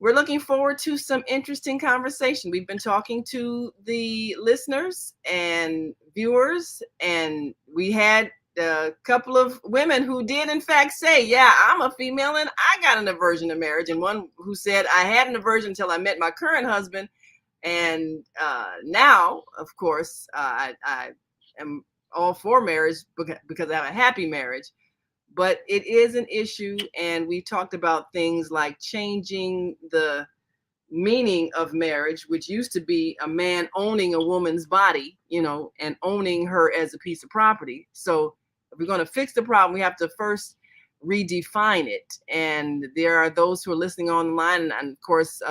Speaker 1: we're looking forward to some interesting conversation. We've been talking to the listeners and viewers, and we had a couple of women who did in fact say, yeah, I'm a female and I got an aversion to marriage, and one who said, I had an aversion until I met my current husband, and now, of course, I am all for marriage because I have a happy marriage. But it is an issue, and we talked about things like changing the meaning of marriage, which used to be a man owning a woman's body, and owning her as a piece of property. So if we're going to fix the problem, we have to first redefine it. And there are those who are listening online, and of course,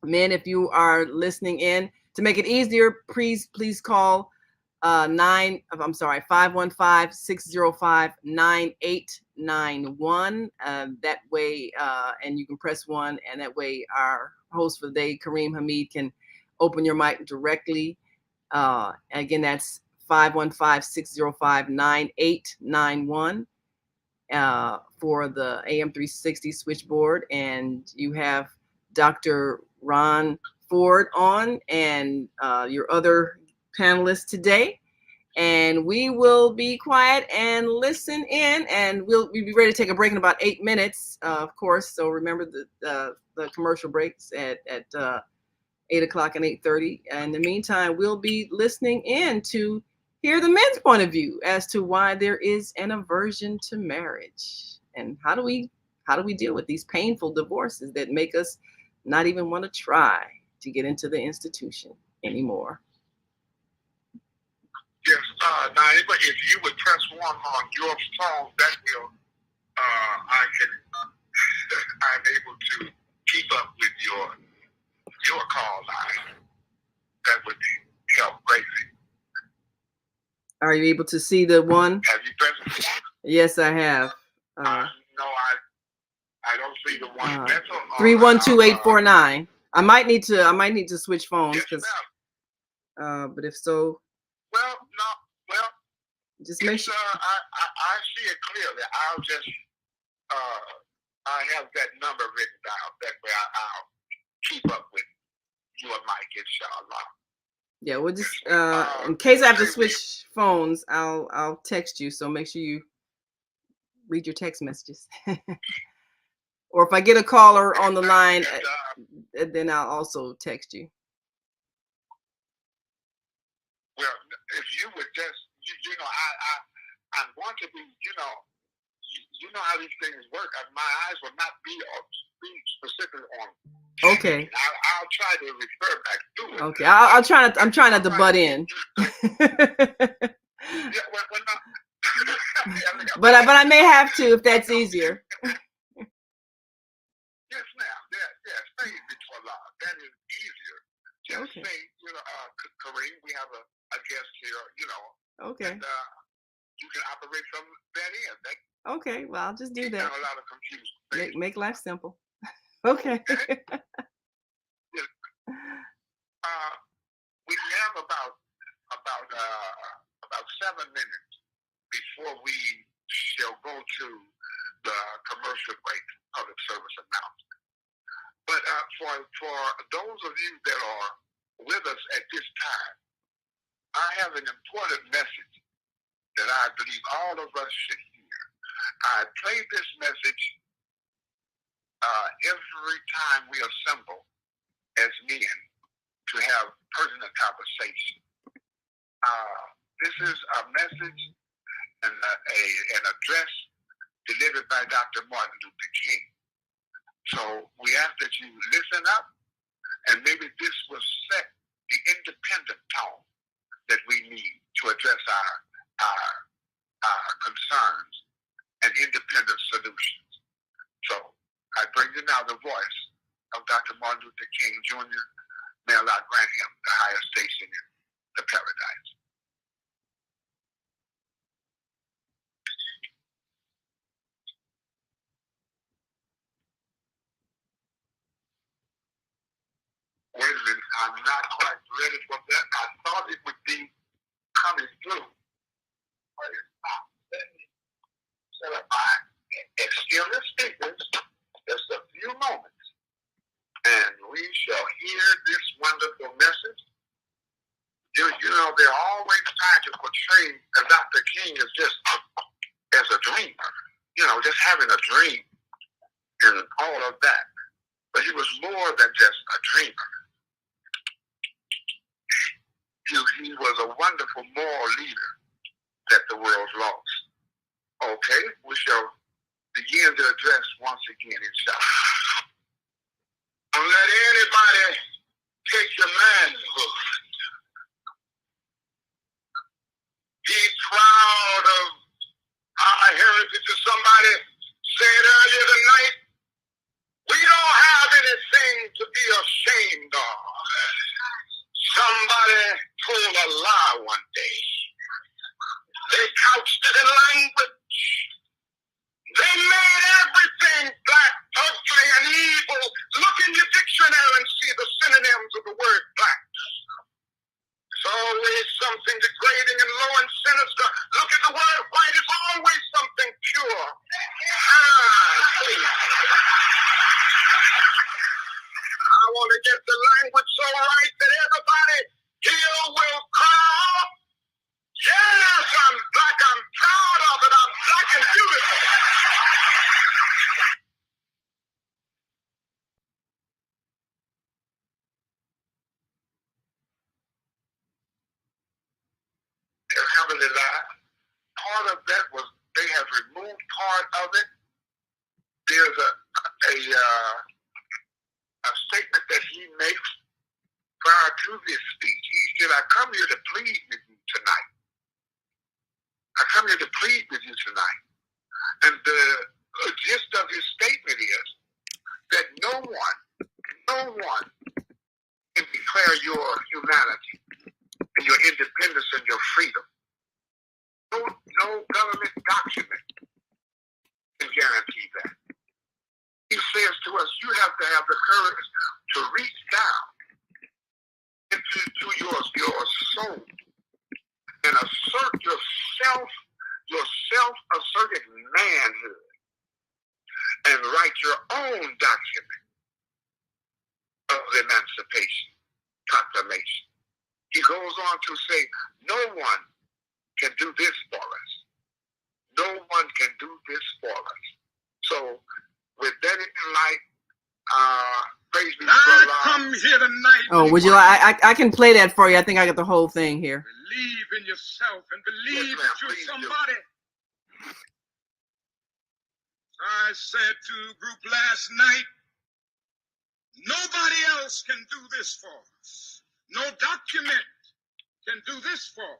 Speaker 1: men, if you are listening in, to make it easier, please call 515-605-9891. That way, and you can press 1, and that way our host for the day, Karriem Hameed, can open your mic directly. Again, that's 515-605-9891 for the AM 360 switchboard. And you have Dr. Ron Ford on, and your other panelists today, and we will be quiet and listen in, and we'll be ready to take a break in about 8 minutes, of course. So remember the commercial breaks at 8 o'clock and 8:30. In the meantime, we'll be listening in to hear the men's point of view as to why there is an aversion to marriage, and how do we deal with these painful divorces that make us not even want to try to get into the institution anymore.
Speaker 6: Yes, now if you would press 1 on your phone, that will, I'm able to keep up with your call line. That would help greatly.
Speaker 1: Are you able to see the one?
Speaker 6: Have you pressed 1?
Speaker 1: Yes, I have.
Speaker 6: No, I don't see the one.
Speaker 1: 312849. I might need to switch phones, because but if so, just make sure.
Speaker 6: I see it clearly. I'll just I have that number written down. That way I'll keep up with your mic, inshallah.
Speaker 1: Yeah, we'll just in case I have to switch phones, I'll text you. So make sure you read your text messages. Or if I get a caller on the line, then I'll also text you.
Speaker 6: Well, if you would just, I'm going to be, you know how these things work. My eyes will not be specific on.
Speaker 1: Okay.
Speaker 6: I'll try to refer back to it.
Speaker 1: Okay, I'll try not. I'm trying not to butt in. But I may have to if that's easier.
Speaker 6: Yes, ma'am. Yes. Thank you for Allah. That is easier. Just say, Karriem, we have a guest here,
Speaker 1: Okay.
Speaker 6: And you can operate from that end.
Speaker 1: Okay, well, I'll just do that.
Speaker 6: A lot of confusion.
Speaker 1: Make life simple. Okay.
Speaker 6: We have about 7 minutes before we shall go to the commercial break, public service announcement. But for those of you that are with us at this time, I have an important message that I believe all of us should hear. I play this message every time we assemble as men to have pertinent conversation. This is a message and an address delivered by Dr. Martin Luther King. So we ask that you listen up, and maybe this will set the independent tone that we need to address our concerns and independent solutions. So I bring now the voice of Dr. Martin Luther King Jr. May Allah grant him the highest station in the paradise. Wait a minute, I'm not quite ready for that. I thought it would be coming through. But it's not. Let me set up my exterior speakers just a few moments, and we shall hear this wonderful message. You know, they're always trying to portray Dr. King as just as a dreamer, you know, just having a dream and all of that. But he was more than just a dreamer. He was a wonderful moral leader that the world lost. Okay, we shall begin to address once again, inshallah. Don't let anybody take your manhood. Be proud of our heritage. Somebody said earlier tonight, we don't have anything to be ashamed of. Somebody told a lie one day. They couched it in language. They made everything black, ugly, and evil. Look in your dictionary and see the synonyms of the word black. It's always something degrading and low and sinister. Look at the word white. It's always something pure. I want to get the language so right that everybody here will cry, yes, I'm black. I'm proud of it. I'm black and beautiful. Heavenly Lord, part of that was they have removed part of it. There's a statement that he makes prior to this speech. He said, I come here to plead with you tonight. I come here to plead with you tonight. And the gist of his statement is that no one can declare your humanity and your independence and your freedom. No government document can guarantee that. He says to us, you have to have the courage to reach down into your soul and assert your self-asserted manhood and write your own document of emancipation, proclamation. He goes on to say, no one can do this for us. No one can do this for us. So, with that in mind, praise be to Allah. I come here tonight.
Speaker 1: Oh, would you like? I can play that for you. I think I got the whole thing here.
Speaker 6: Believe in yourself and believe that you're somebody. I said to the group last night, nobody else can do this for us. No document can do this for us.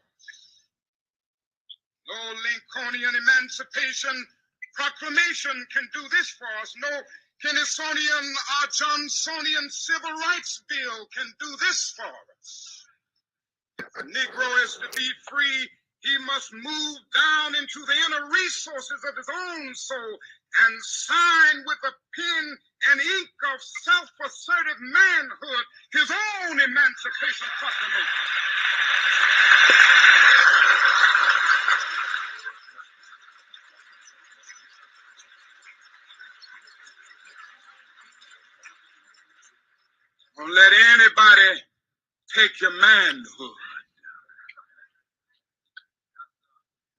Speaker 6: No Lincolnian Emancipation Proclamation can do this for us. No Kennedonian or Johnsonian Civil Rights Bill can do this for us. If a Negro is to be free, he must move down into the inner resources of his own soul and sign with a pen and ink of self-assertive manhood his own Emancipation Proclamation. Don't let anybody take your manhood.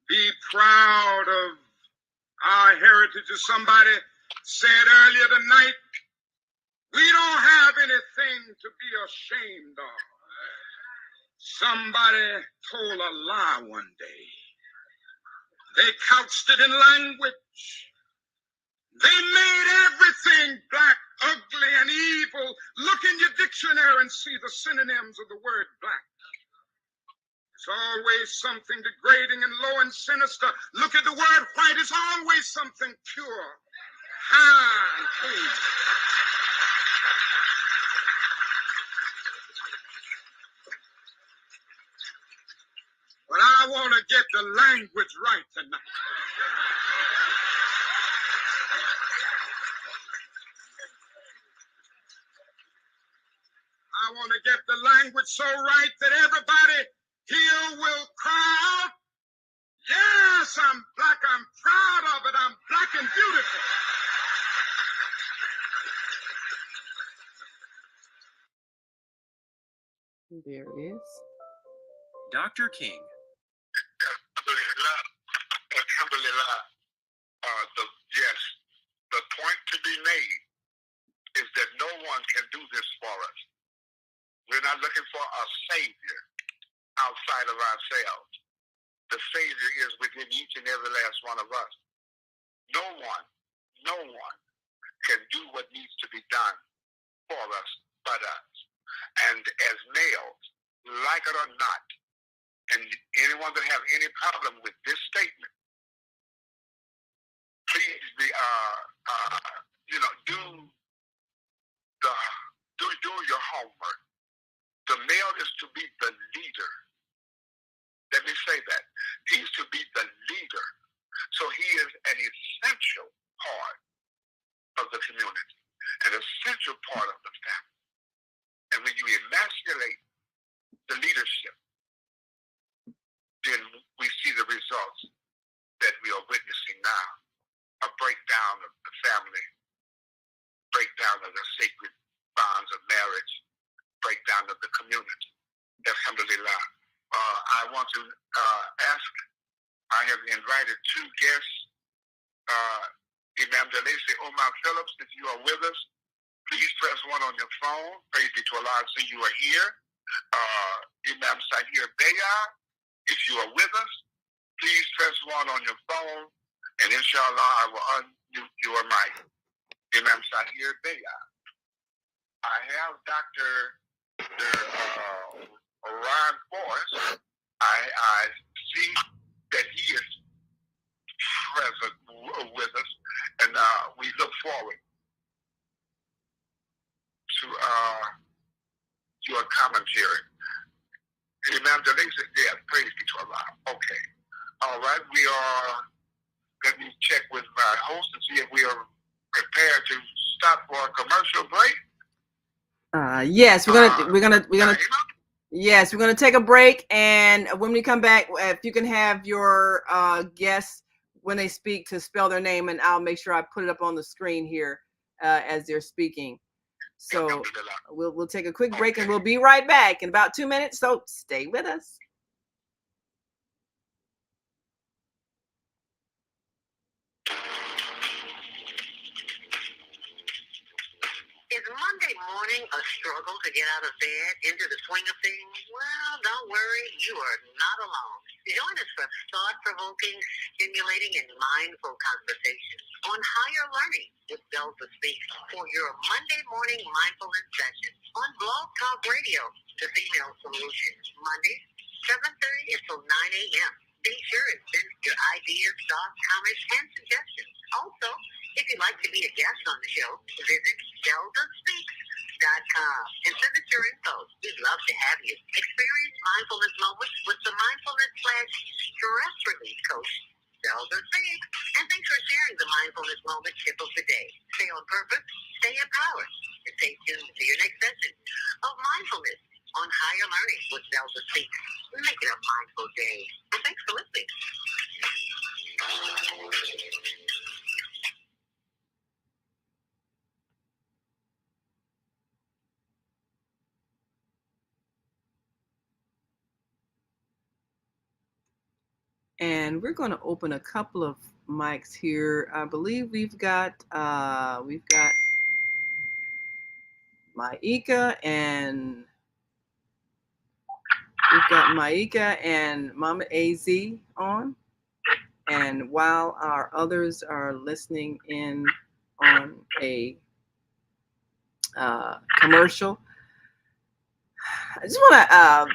Speaker 6: Be proud of our heritage. As somebody said earlier tonight, we don't have anything to be ashamed of. Somebody told a lie one day. They couched it in language. They made everything black, ugly, and evil. Look in your dictionary and see the synonyms of the word black. It's always something degrading and low and sinister. Look at the word white. It's always something pure. But I want to get the language right tonight. I want to get the language so right that everybody here will cry out, yes, I'm black, I'm proud of it, I'm black and beautiful.
Speaker 1: There it is.
Speaker 8: Dr. King.
Speaker 6: Alhamdulillah. Yes, the point to be made is that no one can do this for us. We're not looking for a savior outside of ourselves. The savior is within each and every last one of us. No one can do what needs to be done for us but us. And as males, like it or not, and anyone that have any problem with this statement, please be, do your homework. The male is to be the leader. Let me say that. He's to be the leader. So he is an essential part of the community, an essential part of the family. And when you emasculate the leadership, then we see the results that we are witnessing now. A breakdown of the family, breakdown of the sacred bonds of marriage, breakdown of the community. Alhamdulillah. I want to ask, I have invited two guests, Imam Delisi, Omar Phillips, if you are with us, please press 1 on your phone. Praise be to Allah, so you are here. Imam Sahir Beya, if you are with us, please press 1 on your phone, and inshallah, I will unmute your mic. Imam Sahir Beya. I have Dr. Ron Forrest. I see that he is present with us, and we look forward to your commentary. Imam Delisi, yeah, praise be to Allah. Okay. All right, we are, let me check with my host to see if we are prepared to stop for a commercial break.
Speaker 1: Yes, we're gonna take a break, and when we come back, if you can have your guests when they speak to spell their name, and I'll make sure I put it up on the screen here as they're speaking. So we'll take a quick break, and we'll be right back in about 2 minutes. So stay with us.
Speaker 2: Is Monday morning a struggle to get out of bed, into the swing of things? Well, don't worry, you are not alone. Join us for thought-provoking, stimulating, and mindful conversations on higher learning with Delta Speaks for your Monday morning mindfulness session on Blog Talk Radio, The Female Solution, Mondays, 7:30 until 9 a.m. Be sure and send your ideas, thoughts, comments, and suggestions. Also, if you'd like to be a guest on the show, visit DeltaSpeaks.com and send us your info. We'd love to have you. Experience mindfulness moments with the mindfulness/stress relief coach, Delta Speaks. And thanks for sharing the mindfulness moment tip of the day. Stay on purpose, stay empowered, and stay tuned to your next session of mindfulness on higher learning with Delta Speaks. Make it a mindful day. And thanks for listening.
Speaker 1: And we're going to open a couple of mics here. I believe we've got Maika and Mama AZ on. And while our others are listening in on a commercial, I just want to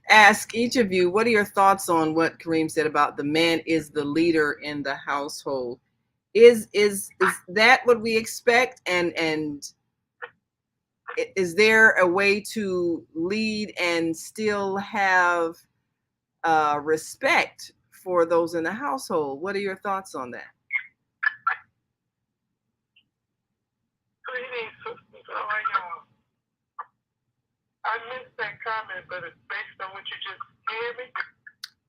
Speaker 1: ask each of you, what are your thoughts on what Karriem said about the man is the leader in the household? Is that what we expect? And is there a way to lead and still have respect for those in the household? What are your thoughts on that?
Speaker 9: Greetings, sisters. How are y'all? I missed that comment, but it's based on what you just gave me.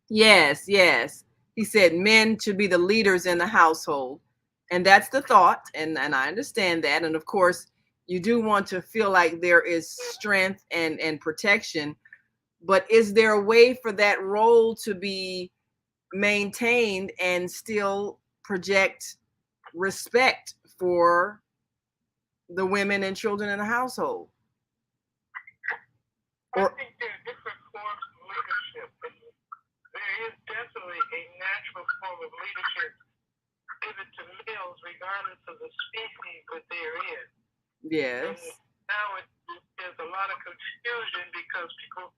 Speaker 1: Yes, yes. He said men should be the leaders in the household. And that's the thought. And I understand that. And of course, you do want to feel like there is strength and protection. But is there a way for that role to be maintained and still project respect for the women and children in the household?
Speaker 9: I think there are different forms of leadership. There is definitely a natural form of leadership given to males regardless of the species that they're in.
Speaker 1: Yes.
Speaker 9: And now there's a lot of confusion because people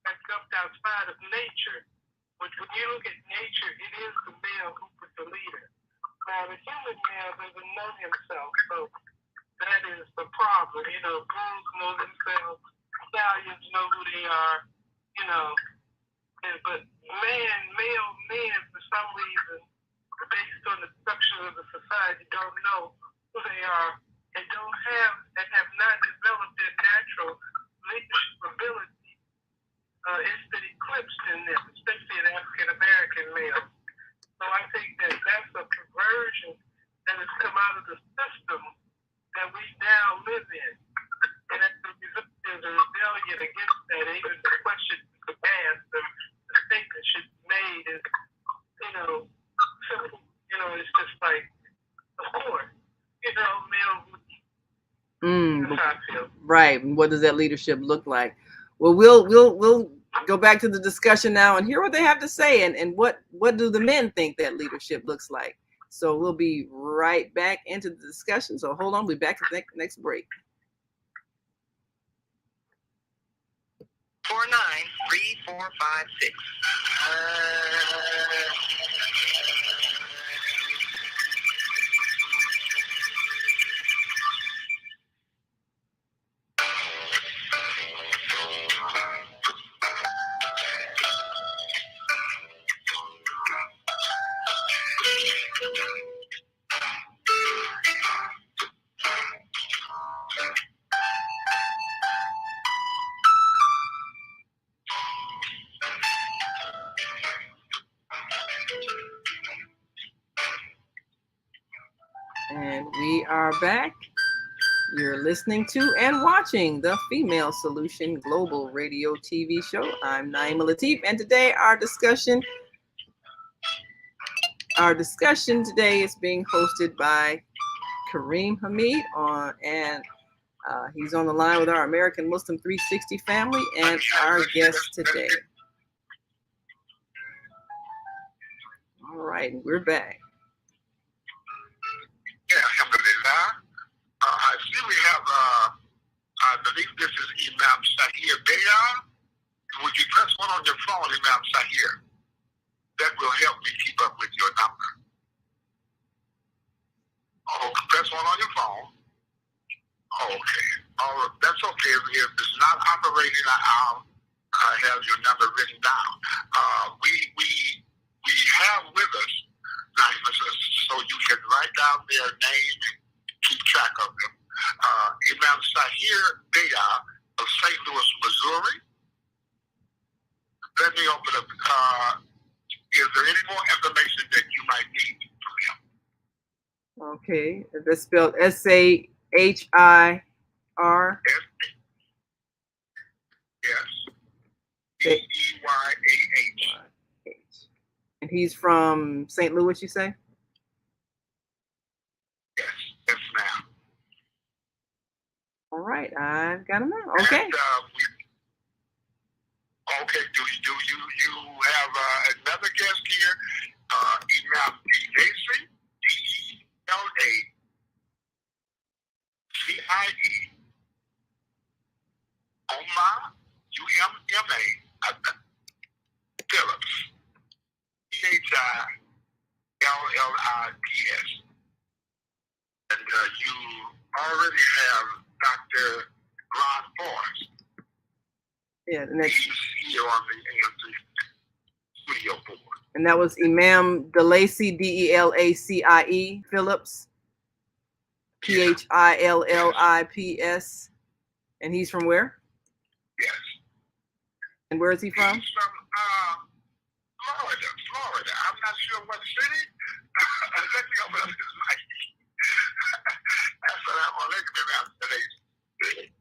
Speaker 9: have jumped outside of nature. But when you look at nature, it is the male who is the leader. Now, the human male doesn't know himself, so that is the problem. You know, bulls know themselves, stallions know who they are, you know. But male men, for some reason, based on the structure of the society, don't know who they are and have not developed their natural leadership ability. It's been eclipsed in them, especially in African American males. So I think that's a perversion that has come out of the system that we now live in. And as a result, there's a rebellion against that. Even the question is asked, the statement should be made is, you know, simple. You know, it's just like, of course, you know, male. That's how I feel.
Speaker 1: Right. And what does that leadership look like? Well, we'll go back to the discussion now and hear what they have to say, and what do the men think that leadership looks like. So we'll be right back into the discussion. So hold on, we'll be back to the next break.
Speaker 2: 493456.
Speaker 1: And we are back. You're listening to and watching the Female Solution Global Radio TV show. I'm Naima Latif, and today our discussion today is being hosted by Karriem Hameed and he's on the line with our American Muslim 360 family and our guest today. All right, we're back.
Speaker 6: Yeah, alhamdulillah. I see we have, I believe this is Imam Sahir Bayar. Would you press one on your phone, Imam Sahir? That will help me keep up with your number. Oh, press one on your phone. Okay. Oh, that's okay. If it's not operating, I have your number written down. We have with us, so you can write down their name and keep track of them. Imam Sahir Bayar of St. Louis, Missouri. Let me open up. Is there any more information that you might need from him?
Speaker 1: Okay, that's spelled Sahir.
Speaker 6: Yes. Deyah.
Speaker 1: And he's from St. Louis, you say?
Speaker 6: Yes, ma'am.
Speaker 1: All right, I've got him now. Okay.
Speaker 6: And, okay. Do you have another guest here? Imam Deacie, Delacie, Omar, Umma, Phillips, Phillips.
Speaker 1: Yeah, and that's
Speaker 6: here on the AMC studio board.
Speaker 1: and that was Imam DeLacy, DELACIE Phillips, PHILLIPS, and he's from where?
Speaker 6: Yes.
Speaker 1: And where is he from?
Speaker 6: He's from Florida. I'm not sure what city. Let me open up his mic. That's what I'm going to look at today.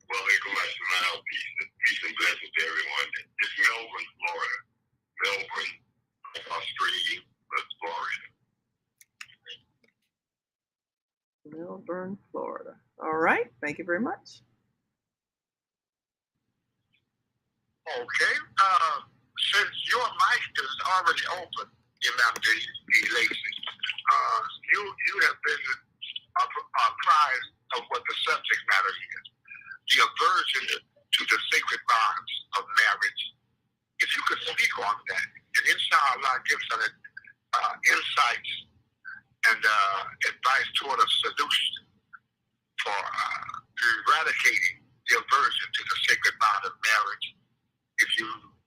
Speaker 7: Well, they go back to my peace and blessings to everyone. It's Melbourne, Florida. Melbourne, Australia, but Florida.
Speaker 1: Melbourne, Florida. All right. Thank you very much.
Speaker 6: Okay. Since your mic is already open, Imam Lacy, you have been apprised of what the subject matter is. The aversion to the sacred bonds of marriage. If you could speak on that, and inshallah give some insights and advice toward a solution for eradicating the aversion to the sacred bond of marriage,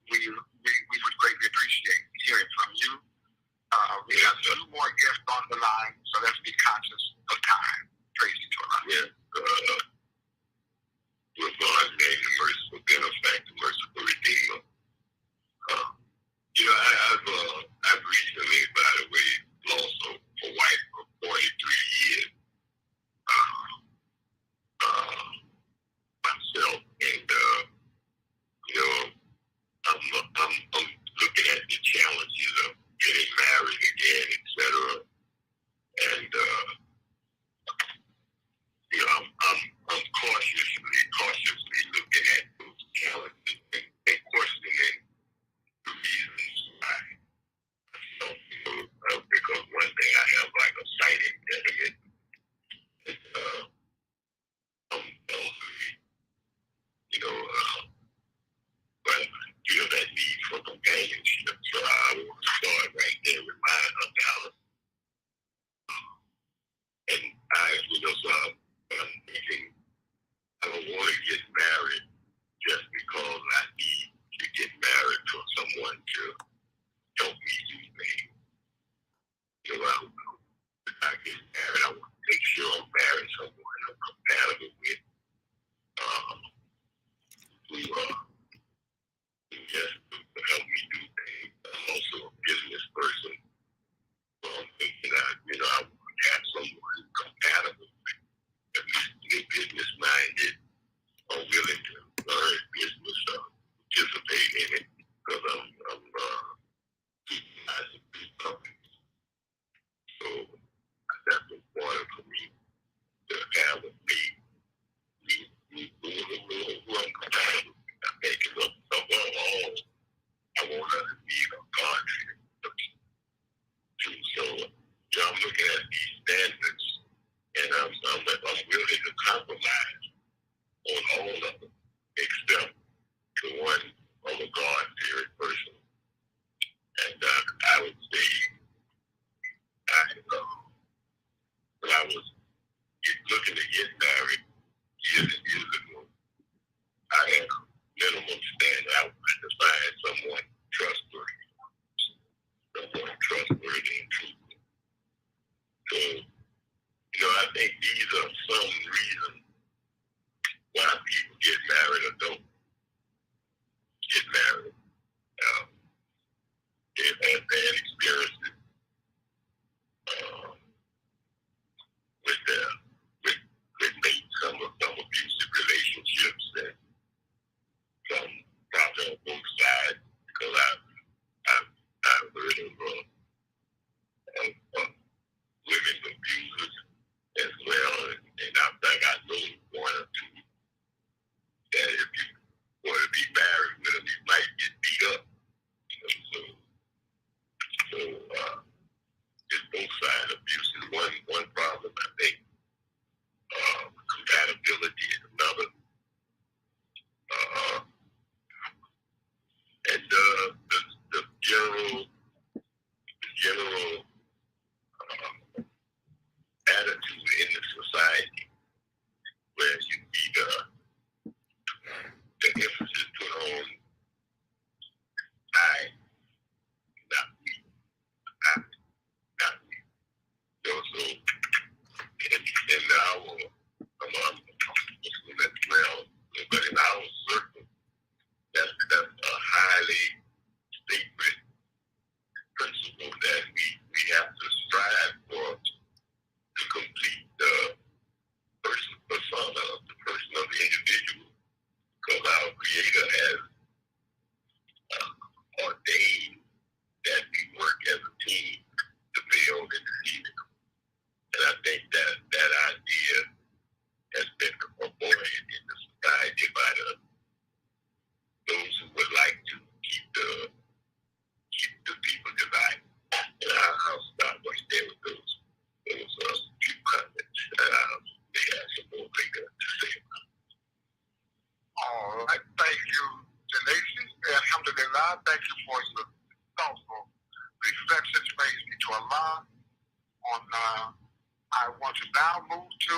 Speaker 6: we would greatly appreciate hearing from you. We have two more guests on the line, so let's be conscious of time. Praise you to Allah.
Speaker 7: Yeah. With God's name, the merciful benefactor, merciful redeemer. I've recently, by the way, lost a wife for 43 years. Myself, and I'm looking at the challenges of getting married again, etc. And I'm cautiously looking at those challenges and questioning the reasons why. Because one day I have like a sight impediment. I'm elderly, but I feel that need for companionship. So I want to start right there with my unbalance. And I'm thinking I don't want to get married just because I need to get married for someone to help me do things. If I get married, I want to make sure I'm married someone I'm compatible with. Just to help me do things. I'm also a business person. So I'm thinking I want to have someone who's compatible with, at least business minded, or willing to learn business, participate in it, because I'm supervising two companies. So that's important for me to have a mate who I'm compatible with. I'm making up above all. I want us to be a God-fearing person. So I'm looking at these standards, and I'm willing to compromise on all of them, except the one of a God-fearing person. And I would say, when I was looking to get married years and years ago, I had a minimum standard. I wanted to find someone trustworthy and truthful. So, I think these are some reasons why people get married or don't get married. They've had bad experiences with mates, some abusive relationships, and some probably on both sides, because I
Speaker 6: I thank you for your thoughtful reflections you raised me to Allah. I want to now move to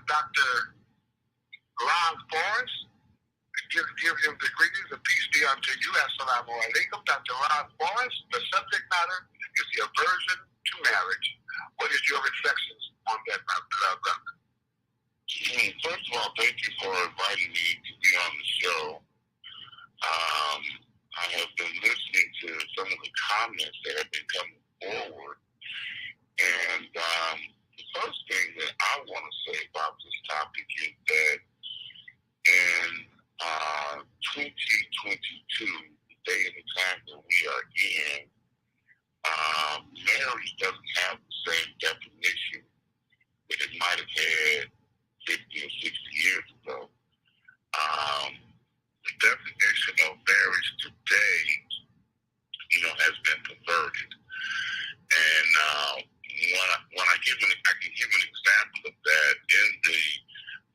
Speaker 6: Dr. Ron Forrest. Give him the greetings and peace be unto you. Assalamu alaikum. Dr. Ron Forrest. The subject matter is the aversion to marriage. What is your reflections on that, brother?
Speaker 7: First of all, thank you for inviting me to be on the show. I have been listening to some of the comments that have been coming forward. And the first thing that I want to say about this topic is that in 2022, the day and the time that we are in, marriage doesn't have the same definition that it might have had 50 or 60 years ago. The definition of marriage today, has been perverted. And when I can give an example of that in the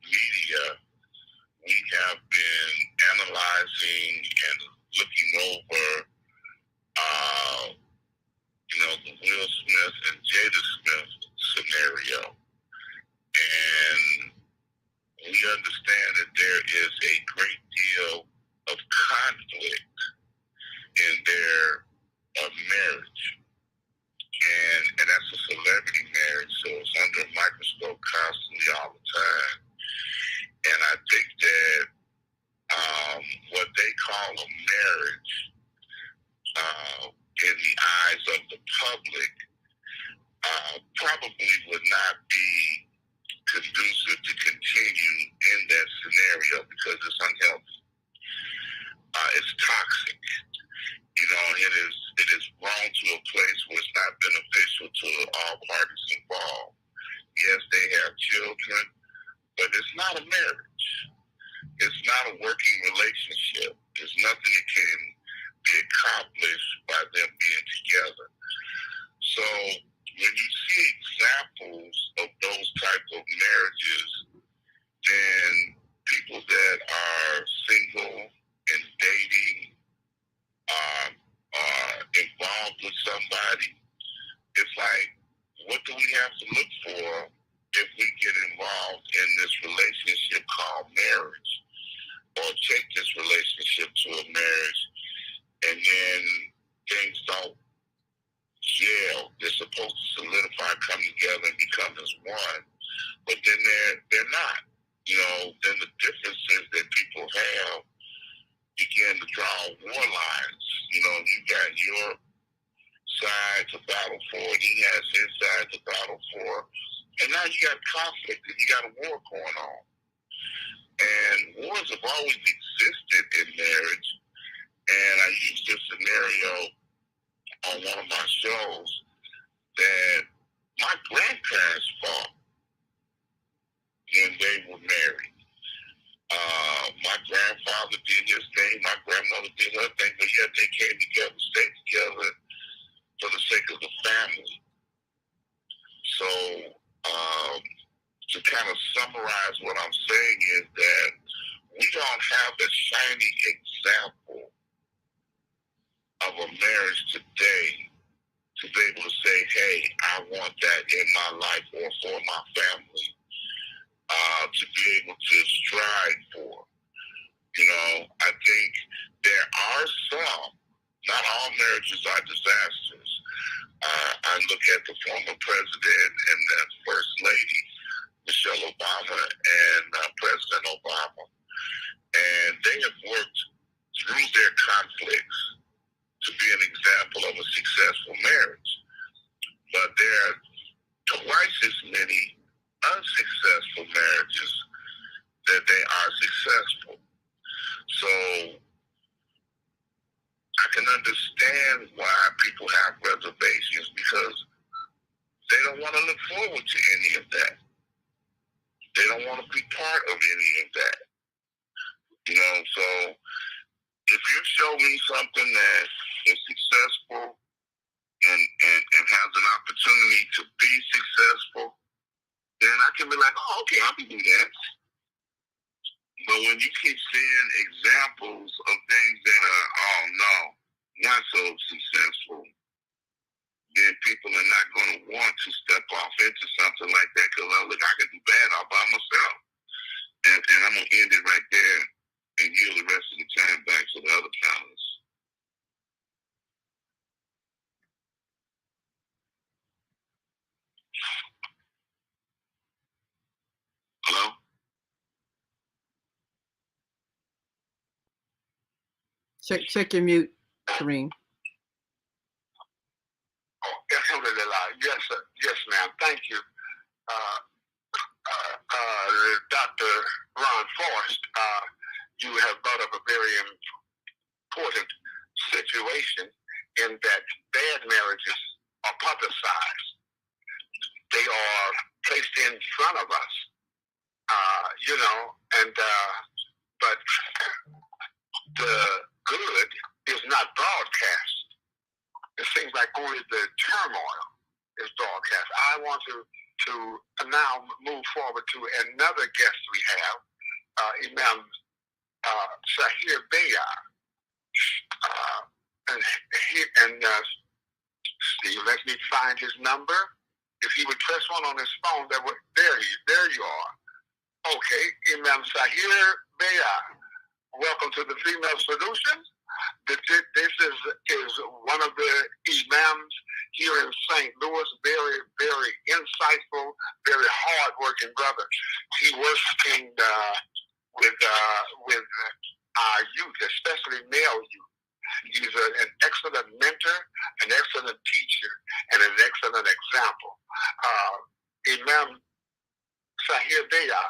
Speaker 7: media. We have been analyzing and looking over, the Will Smith and Jada Smith scenario. And we understand that there is a great deal of conflict in their marriage. And that's a celebrity marriage, so it's under a microscope constantly all the time. And I think that what they call a marriage in the eyes of the public probably would not be conducive to continue in that scenario because it's unhealthy. It's toxic. It is grown to a place where it's not beneficial to all parties involved. Yes, they have children, but it's not a marriage. It's not a working relationship. There's nothing that can be accomplished by them being together. So when you see examples of those type of marriages, then people that are single and dating are involved with somebody, it's like, what do we have to look for if we get involved in this relationship called marriage, or take this relationship to a marriage, and then things don't gel? They're supposed to solidify, come together, and become as one, but then they're not. Then the differences that people have begin to draw war lines. You got your side to battle for, and he has his side to battle for. And now you got conflict, and you got a war going on. And wars have always existed in marriage. And I used this scenario on one of my shows that my grandparents fought when they were married. My grandfather did his thing, my grandmother did her thing, but yet they came together, stayed together for the sake of the family. So, to kind of summarize what I'm saying is that we don't have a shiny example of a marriage today to be able to say, hey, I want that in my life or for my family, to be able to strive for. I think there are some, not all marriages are disasters. I look at the former president and the first lady, Michelle Obama, and President Obama, and they have worked through their conflicts to be an example of a successful marriage. But there are twice as many unsuccessful marriages that they are successful. So I can understand why people have reservations, because they don't want to look forward to any of that. They don't want to be part of any of that. So if you show me something that is successful and has an opportunity to be successful, then I can be like, oh, okay, I can do that. But when you keep seeing examples of things that are, oh no, not so successful, then people are not going to want to step off into something like that because, oh, look, I can do bad all by myself. And I'm going to end it right there and yield the rest of the time back to the other panelists. Hello?
Speaker 1: Check your mute, Karriem.
Speaker 6: Alhamdulillah. Yes, sir. Yes, ma'am. Thank you. Dr. Ron Forrest, you have brought up a very important situation in that bad marriages are publicized. They are placed in front of us, but the good is not broadcast. It seems like only the turmoil is broadcast. I want to now move forward to another guest we have, Imam Sahir Bayar. Steve, let me find his number. If he would press one on his phone, there you are. Okay, Imam Sahir Bayar. Welcome to the Female Solution. This is one of the imams here in St. Louis. Very, very insightful, very hard-working brother. He works with our youth, especially male youth. He's an excellent mentor, an excellent teacher, and an excellent example. Imam Sahir Bayar,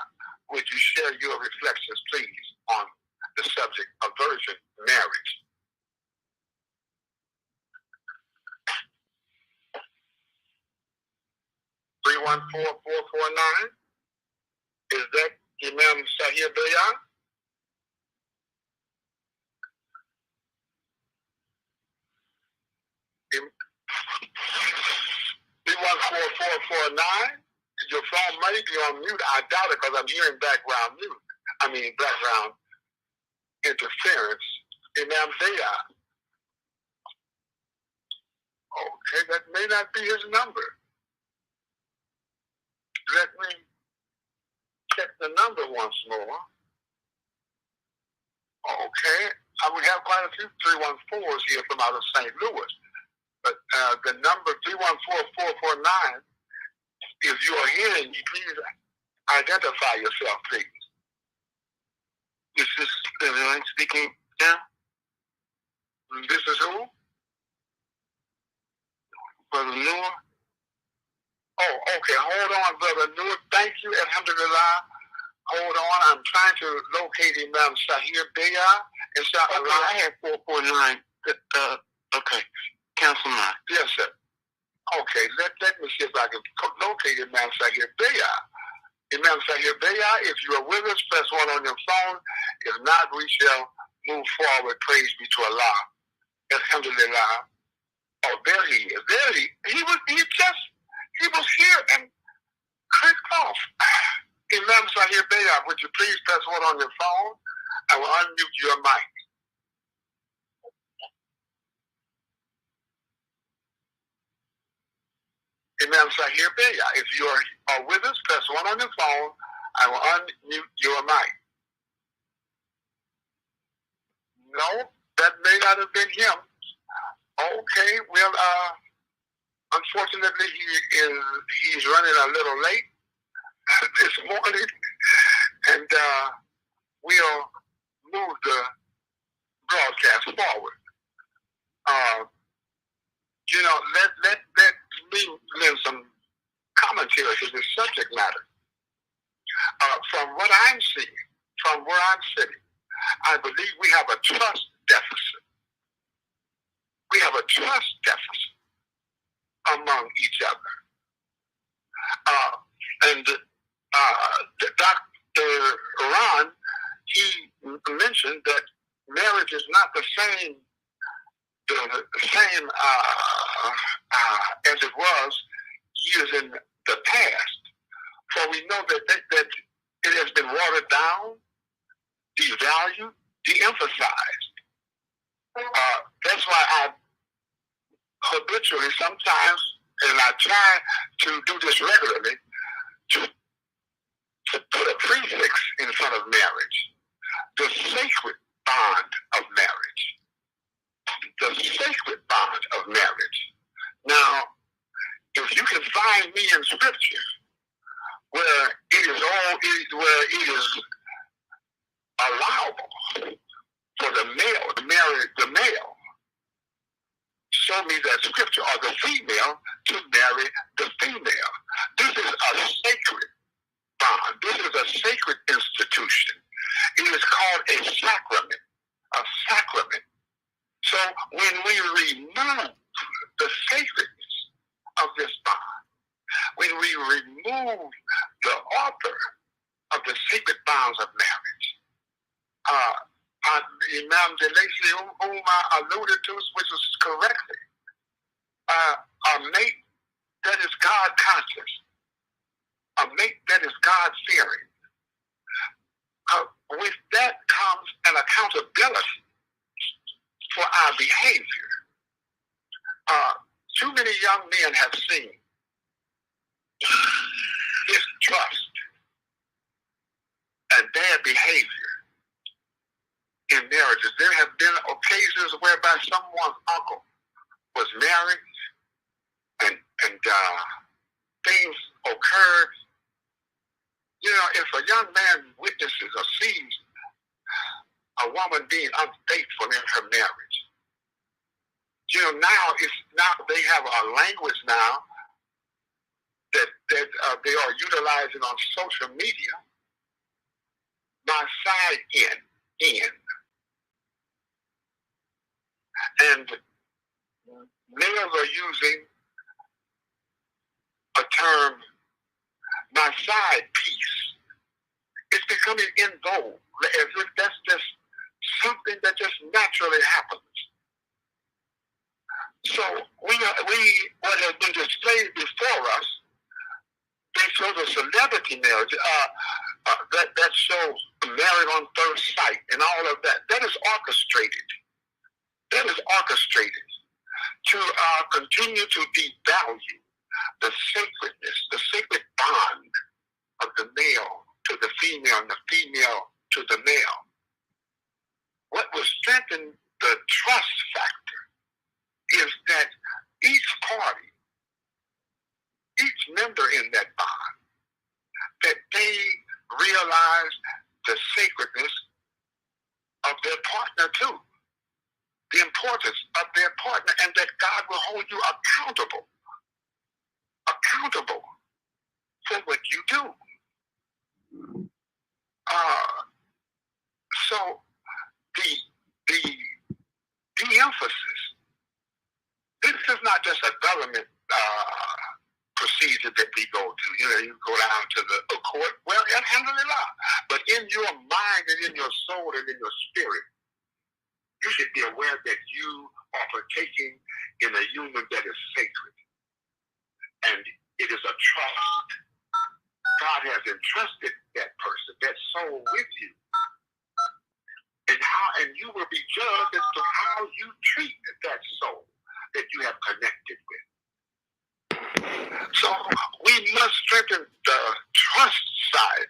Speaker 6: would you share your reflections, please, on the subject of virgin marriage? (314-449). Is that Imam Sahir Bayar? (314-449). Your phone might be on mute. I doubt it because I'm hearing background interference. Imam Bayar. Okay, that may not be his number. Let me check the number once more. Okay, we have quite a few 314s here from out of St. Louis. But the number 314-449, if you are hearing me, please identify yourself, please. This is Aaron speaking now. This is who? Brother Noor? Oh, okay. Hold on, Brother Noor. Thank you. Alhamdulillah. Hold on. I'm trying to locate Imam Sahir Bayar. Inshallah. Okay, I have 449. Okay. Cancel mine. Yes, sir. Okay. Let me see if I can locate Imam Sahir Bayar. Imam Sahir Bayar, if you are with us, press 1 on your phone. If not, we shall move forward. Praise be to Allah. Alhamdulillah. Oh, there he is. He was here and clicked off. Imam Sahir Bayar, would you please press 1 on your phone? I will unmute your mic. Imam Sahir Bayar, if you are with us, press 1 on your phone. I will unmute your mic. No, that may not have been him. Okay, well, unfortunately, he's running a little late this morning, and we'll move the broadcast forward. Let me lend some commentary to this subject matter. From what I'm seeing, from where I'm sitting, I believe we have a trust deficit. We have a trust deficit among each other. Dr. Ron, he mentioned that marriage is not the same as it was years in the past. For we know that it has been watered down, devalued, de-emphasized. That's why I habitually sometimes, and I try to do this regularly, to put a prefix in front of marriage. The sacred bond of marriage. The sacred bond of marriage. Now, if you can find me in Scripture where it is allowable for the male to marry the male, show me that Scripture, or the female to marry the female. This is a sacred bond. This is a sacred institution. It is called a sacrament. A sacrament. So when we remove the sacredness of this bond, when we remove the author of the sacred bonds of marriage, Imam Delacey, whom I alluded to, which is correctly, a mate that is God conscious, a mate that is God fearing. With that comes an accountability for our behavior. Too many young men have seen distrust and bad behavior in marriages. There have been occasions whereby someone's uncle was married and things occurred. You know, if a young man witnesses or sees a woman being unfaithful in her marriage, you know, now they have a language now that they are utilizing on social media. My side in. And males are using a term, my side piece. It's becoming in vogue, as if that's just something that just naturally happens. So what has been displayed before us, they show the celebrity marriage, that shows Married on First Sight and all of that. That is orchestrated. That is orchestrated to continue to devalue the sacredness, the sacred bond of the male to the female and the female to the male. What will strengthen the trust factor is that each party, each member in that bond, that they realize the sacredness of their partner too, the importance of their partner, and that God will hold you accountable for what you do. So the emphasis, this is not just a government procedure that we go to. You know, you go down to the court, well, alhamdulillah, but in your mind and in your soul and in your spirit, you should be aware that you are partaking in a union that is sacred. And it is a trust. God has entrusted that person, that soul with you. And you will be judged as to how you treat that soul that you have connected with. So we must strengthen the trust side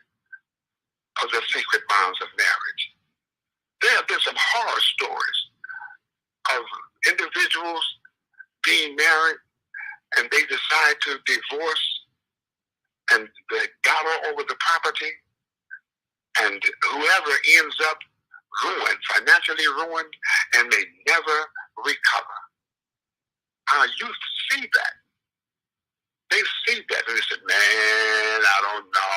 Speaker 6: of the sacred bonds of marriage. There have been some horror stories of individuals being married and they decide to divorce and they gobble over the property, and whoever ends up ruined, financially ruined, and may never recover. Youth see that. They see that and they say, man, I don't know.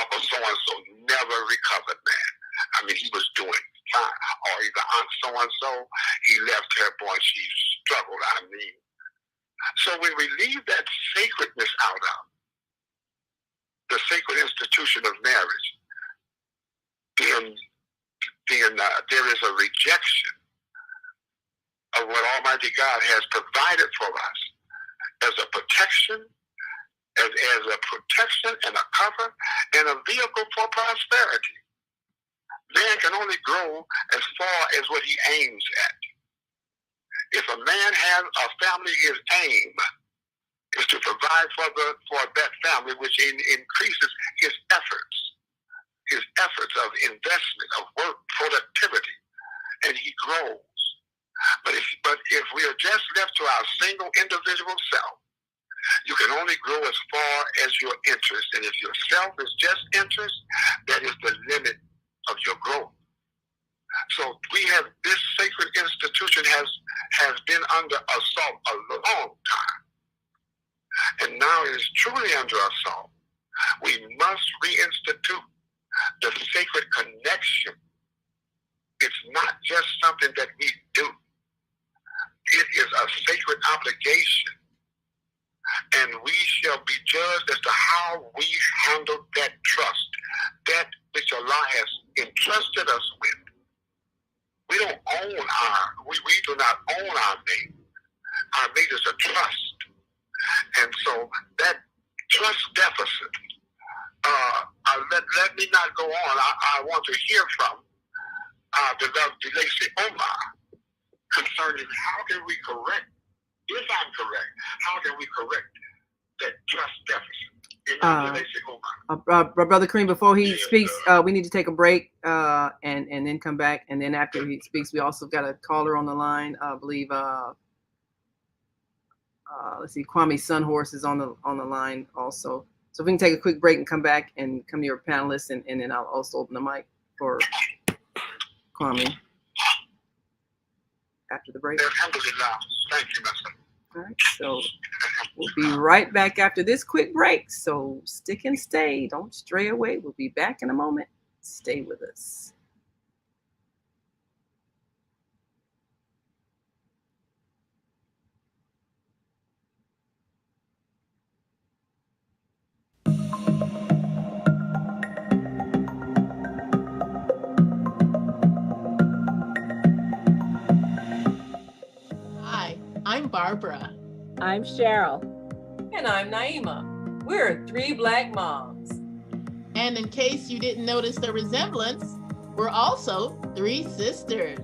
Speaker 6: Uncle so-and-so never recovered, man. I mean, he was doing fine. Or either Aunt so-and-so, he left her, boy, she struggled. I mean, so when we leave that sacredness out of the sacred institution of marriage, then there is a rejection of what Almighty God has provided for us as a protection, as a protection and a cover and a vehicle for prosperity. Man can only grow as far as what he aims at. If a man has a family, his aim is to provide for that family, which increases his efforts of investment, of work, productivity, and he grows. But if we are just left to our single individual self, you can only grow as far as your interest. And if your self is just interest, that is the limit of your growth. So this sacred institution has been under assault a long time. And now it is truly under assault. We must reinstitute the sacred connection. It's not just something that we do. It is a sacred obligation. And we shall be judged as to how we handle that trust, that which Allah has entrusted us with. We do not own our mate. Our mate is a trust. And so that trust deficit, let me not go on. I want to hear from the Lacey Omar concerning how can we correct, if I'm correct, how can we correct that trust deficit?
Speaker 1: Brother Karriem, before he speaks, we need to take a break and then come back. And then after he speaks, we also got a caller on the line. I believe, let's see, Kwame Sunhorse is on the line also. So if we can take a quick break and come back and come to your panelists, and then I'll also open the mic for Kwame after the break.
Speaker 6: Thank you, Master.
Speaker 1: All right, so we'll be right back after this quick break. So stick and stay. Don't stray away. We'll be back in a moment. Stay with us.
Speaker 3: Hi, I'm Barbara.
Speaker 4: I'm Cheryl.
Speaker 5: And I'm Naima. We're three Black moms.
Speaker 3: And in case you didn't notice the resemblance, we're also three sisters.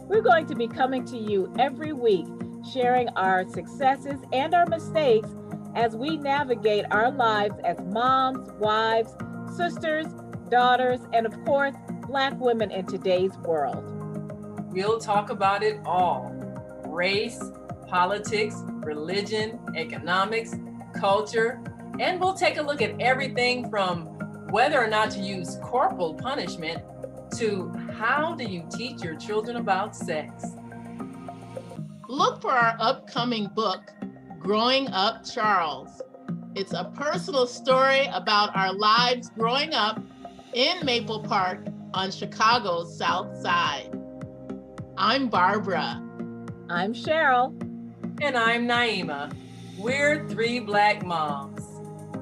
Speaker 4: We're going to be coming to you every week, sharing our successes and our mistakes as we navigate our lives as moms, wives, sisters, daughters, and of course, Black women in today's world.
Speaker 5: We'll talk about it all: race, politics, religion, economics, culture, and we'll take a look at everything from whether or not to use corporal punishment to how do you teach your children about sex.
Speaker 3: Look for our upcoming book, Growing Up Charles. It's a personal story about our lives growing up in Maple Park on Chicago's South Side. I'm Barbara.
Speaker 4: I'm Cheryl.
Speaker 5: And I'm Naima. We're three Black moms.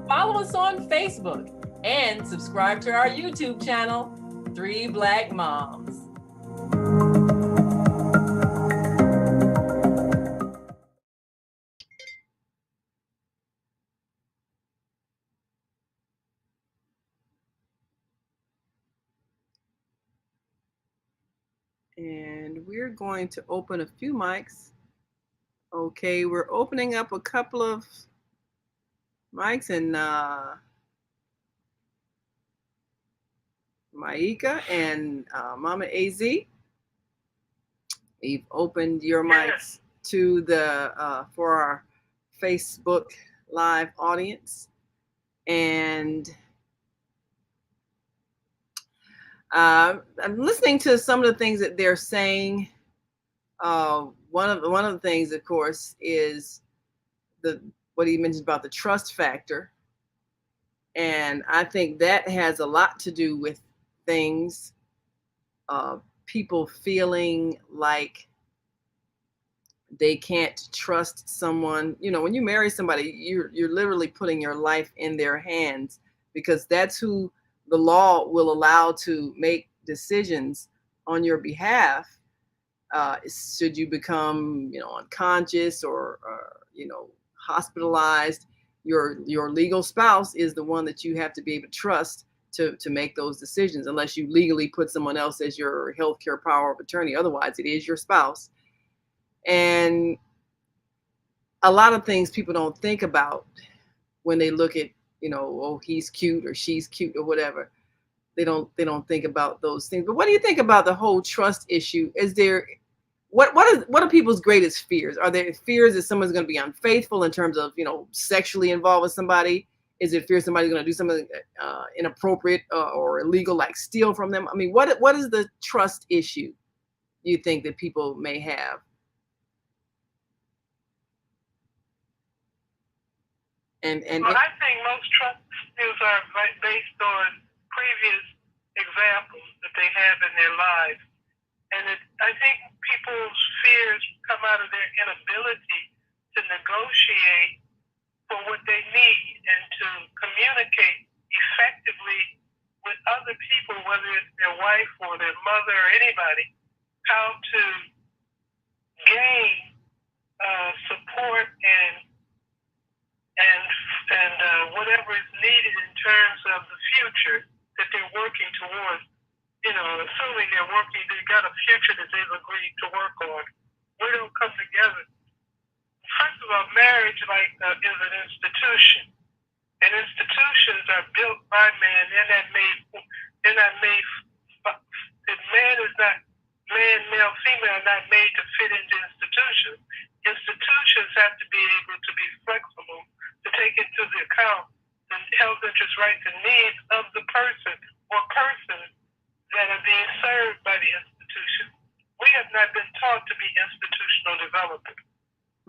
Speaker 5: Follow us on Facebook and subscribe to our YouTube channel, Three Black Moms.
Speaker 1: And we're going to open a few mics. Okay, we're opening up a couple of mics, and Maika and Mama AZ, we've opened your mics to the for our Facebook Live audience, and I'm listening to some of the things that they're saying. One of the things, of course, is what he mentioned about the trust factor, and I think that has a lot to do with things. People feeling like they can't trust someone. You know, when you marry somebody, you're literally putting your life in their hands, because that's who the law will allow to make decisions on your behalf. Should you become, unconscious or hospitalized, your legal spouse is the one that you have to be able to trust to make those decisions unless you legally put someone else as your healthcare power of attorney. Otherwise, it is your spouse. And a lot of things people don't think about when they look at, oh, he's cute or she's cute or whatever. They don't think about those things. But what do you think about the whole trust issue? Is there what are people's greatest fears? Are there fears that someone's going to be unfaithful in terms of, sexually involved with somebody? Is it fear somebody's going to do something inappropriate or illegal, like steal from them? I mean, what is the trust issue you think that people may have?
Speaker 9: Well, I think most trust issues are based on previous examples that they have in their lives. And I think people's fears come out of their inability to negotiate for what they need and to communicate effectively with other people, whether it's their wife or their mother or anybody, how to gain support and whatever is needed in terms of the future that they're working towards. Assuming they've got a future that they've agreed to work on. We don't come together. First of all, marriage is an institution, and institutions are built by man. They're not made. Man is not man, male, female, are not made to fit into institutions. Institutions have to be able to be flexible, to take into the account the health interest, rights, and needs of the person or persons that are being served by the institution. We have not been taught to be institutional developers.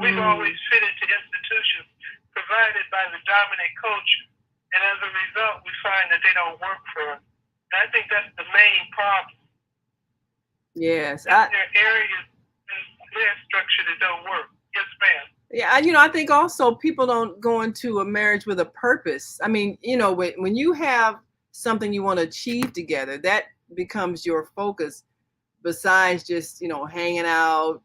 Speaker 9: We've always fit into institutions provided by the dominant culture, and as a result, we find that they don't work for us. And I think that's the main problem.
Speaker 1: Yes,
Speaker 9: there are areas in their structure that don't work. Yes, ma'am.
Speaker 1: Yeah, I think also people don't go into a marriage with a purpose. I mean, when you have something you want to achieve together, that becomes your focus besides just, hanging out,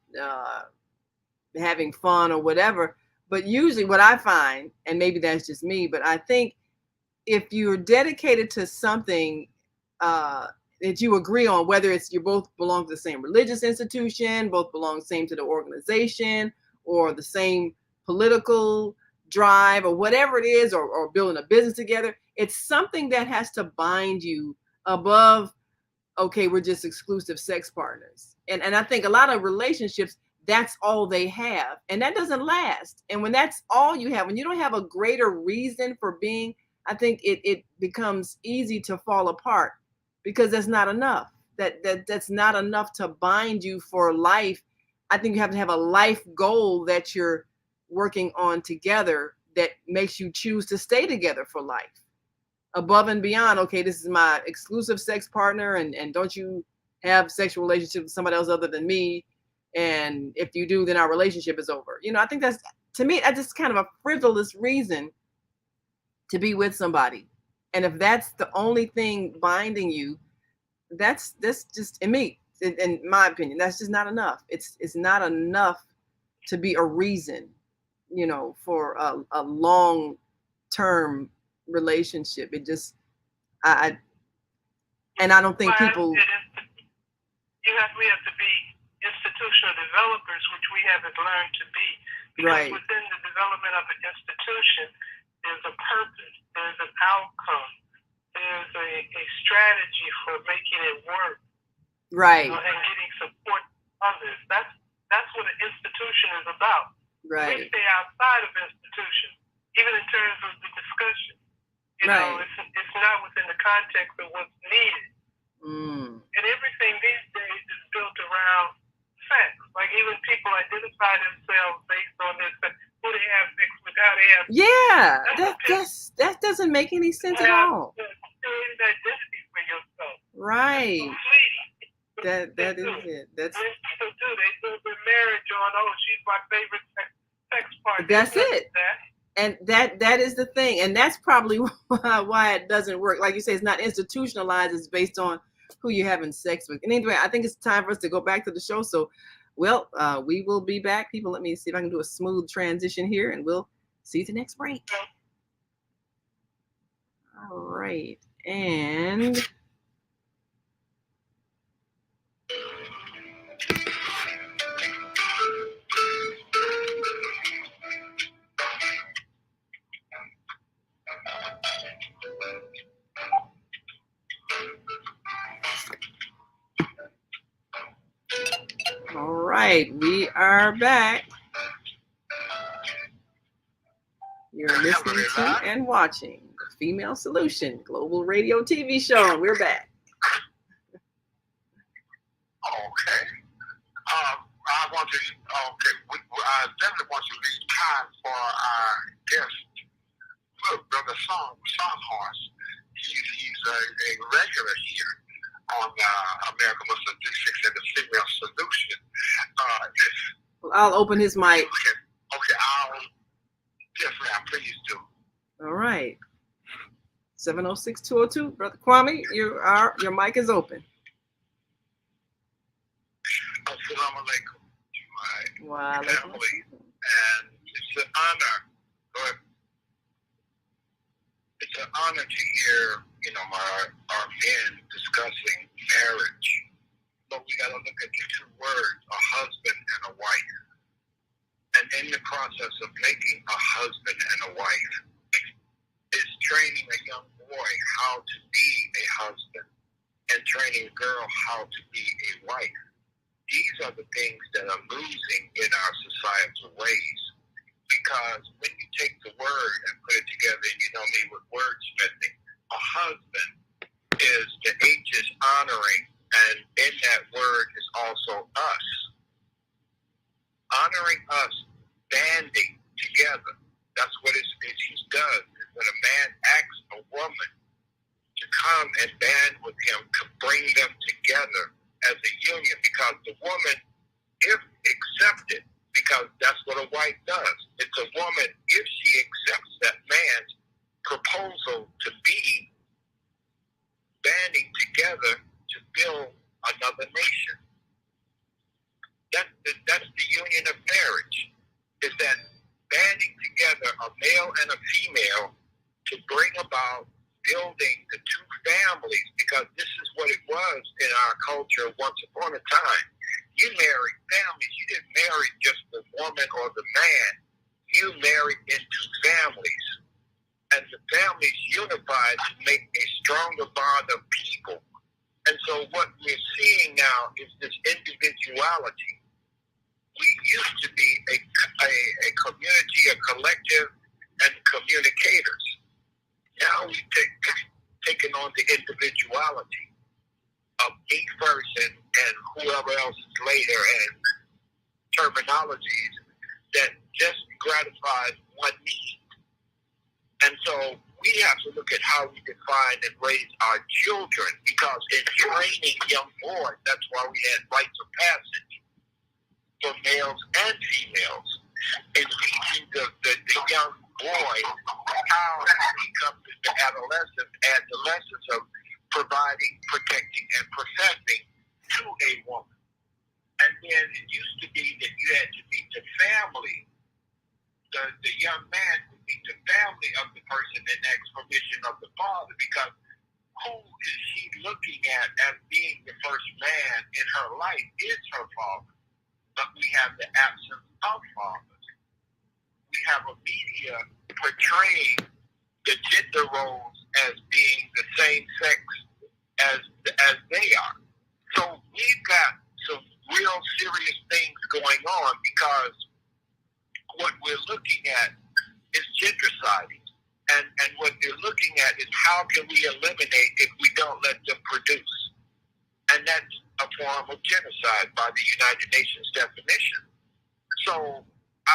Speaker 1: having fun or whatever. But usually what I find, and maybe that's just me, but I think if you're dedicated to something that you agree on, whether it's you both belong to the same religious institution, both belong same to the organization, or the same political drive, or whatever it is, or building a business together, it's something that has to bind you above, okay, we're just exclusive sex partners. And I think a lot of relationships, that's all they have, and that doesn't last. And when that's all you have, when you don't have a greater reason for being, I think it becomes easy to fall apart, because that's not enough. That's not enough to bind you for life. I think you have to have a life goal that you're working on together that makes you choose to stay together for life, above and beyond, okay, this is my exclusive sex partner, and don't you have sexual relationships with somebody else other than me, and if you do, then our relationship is over. I think that's, to me, that's just kind of a frivolous reason to be with somebody. And if that's the only thing binding you, that's just, in my opinion, that's just not enough. It's not enough to be a reason, for a long-term relationship. It just, I don't think people.
Speaker 9: We have to be institutional developers, which we haven't learned to be. Because
Speaker 1: Right.
Speaker 9: within the development of an institution, there's a purpose, there's an outcome, there's a strategy for making it work.
Speaker 1: Right.
Speaker 9: And getting support from others. That's what an institution is about.
Speaker 1: Right.
Speaker 9: We stay outside of institutions, even in terms of the discussion.
Speaker 1: Right.
Speaker 9: It's not within the context of what's needed. And everything these days is built around sex. Like even people identify themselves based on this, who they have sex with, how they have.
Speaker 1: Yeah, that doesn't make any sense at all.
Speaker 9: Create an identity for yourself.
Speaker 1: Right.
Speaker 9: That's
Speaker 1: That is it. That's
Speaker 9: people do. They build their marriage on, oh, she's my favorite sex partner.
Speaker 1: That's it. And that is the thing. And that's probably why it doesn't work. Like you say, it's not institutionalized. It's based on who you're having sex with. And anyway, I think it's time for us to go back to the show. So, we will be back. People, let me see if I can do a smooth transition here, and we'll see you at the next break. All right. And all right, we are back. You're listening to and watching the Female Solution Global Radio TV show, and we're back.
Speaker 6: Okay. I definitely want to leave time for our guest, Brother Songhorse. He's a regular here on American Muslim 36 and the Female Solution.
Speaker 1: Well, I'll open his mic.
Speaker 6: Okay, yes, ma'am, please do.
Speaker 1: All right. 706-202, Brother Kwame, your mic is open.
Speaker 6: Assalamu alaikum, my
Speaker 1: Wow.
Speaker 6: family, and it's an honor. It's an honor to hear, our men discussing marriage. But we got to look at the two words, a husband and a wife. And in the process of making a husband and a wife, is training a young boy how to be a husband and training a girl how to be a wife. These are the things that are losing in our societal ways. Because when you take the word and put it together, and you know me with wordsmithing, a husband is, the H is honoring, and in that word is also us. Honoring us, banding together. That's what it does. When a man asks a woman to come and band with him, to bring them together as a union, because the woman, if accepted, because that's what a wife does. It's a woman, if she accepts that man's proposal to be banding together to build another nation. That's the union of marriage, is that banding together a male and a female to bring about building the two families, because this is what it was in our culture once upon a time. You married families. You didn't marry just the woman or the man. You married into families. And the families unified to make a stronger bond of people. And so what we're seeing now is this individuality. We used to be a community, a collective, and communicators. Now we've taken on the individuality of me first and whoever else is later, and terminologies that just gratifies one need. And so we have to look at how we define and raise our children, because in training young boys, that's why we had rites of passage for males and females, in teaching the young boy how he comes into adolescence of providing, protecting, and professing to a woman. And then it used to be that you had to meet the family. The young man would meet the family of the person and ask permission of the father, because who is she looking at as being the first man in her life is her father. But we have the absence of fathers. We have a media portraying the gender roles as being the same sex as they are. So we've got some real serious things going on, because what we're looking at is genderciding. And what they're looking at is how can we eliminate if we don't let them produce. And that's a form of genocide by the United Nations definition. So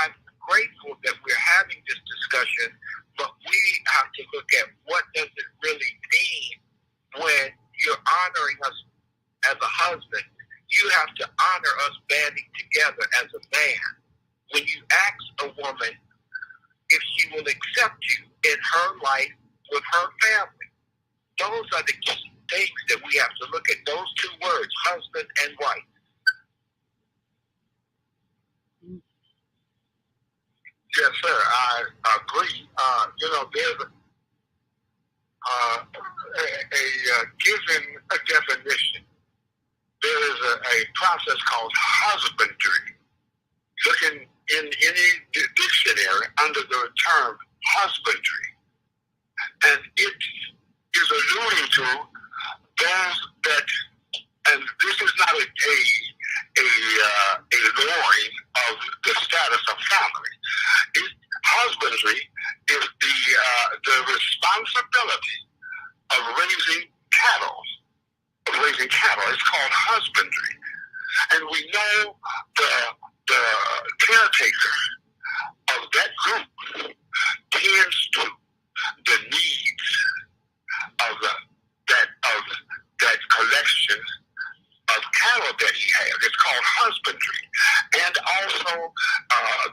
Speaker 6: I'm grateful that we're having this discussion, but we have to look at what does it really mean when you're honoring us as a husband. You have to honor us banding together as a man. When you ask a woman if she will accept you in her life with her family, those are the key things that we have to look at, those two words, husband and wife. Yes, sir, I agree. given a definition. There is a process called husbandry. Looking in any dictionary under the term husbandry, and it is alluding to those that, and this is not a lowering of the status of family. Husbandry is the responsibility of raising cattle. It's called husbandry, and we know the caretaker of that group tends to the needs of that collection of cattle that he has. It's called husbandry, and also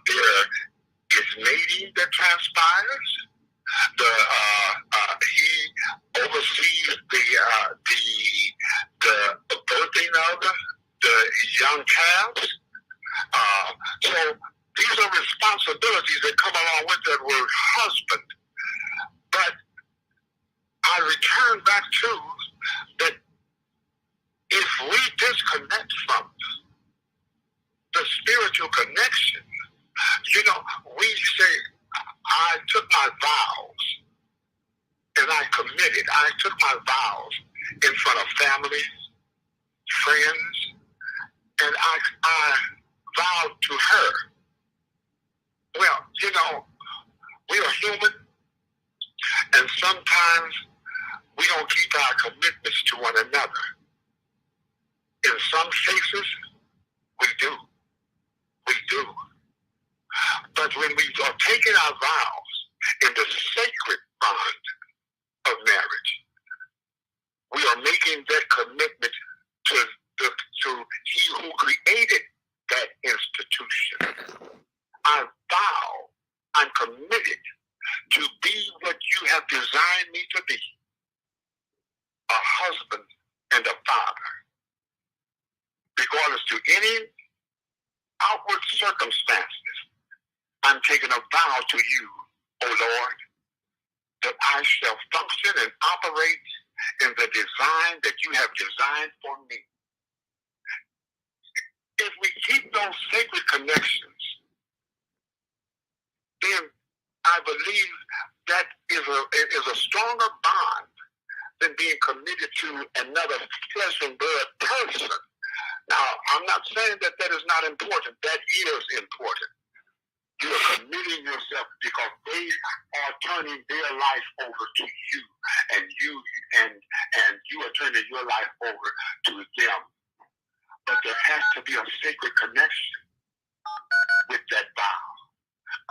Speaker 6: there is mating that transpires. He oversees the birthing of the young calves. So these are responsibilities that come along with that word husband. But I return back to that if we disconnect from the spiritual connection, we say, I took my vows and I committed. I took my vows in front of family, friends, and I vowed to her. Well, we are human, and sometimes we don't keep our commitments to one another. In some cases, we do. But when we are taking our vows in the sacred bond of marriage, we are making that commitment to he who created that institution. I vow, I'm committed to be what you have designed me to be, a husband and a father. Regardless to any outward circumstances, I'm taking a vow to you, O Lord, that I shall function and operate in the design that you have designed for me. If we keep those sacred connections, then I believe that is a stronger bond than being committed to another flesh and blood person. Now, I'm not saying that is not important. That is important. You are committing yourself because they are turning their life over to you, and you are turning your life over to them. But there has to be a sacred connection with that vow,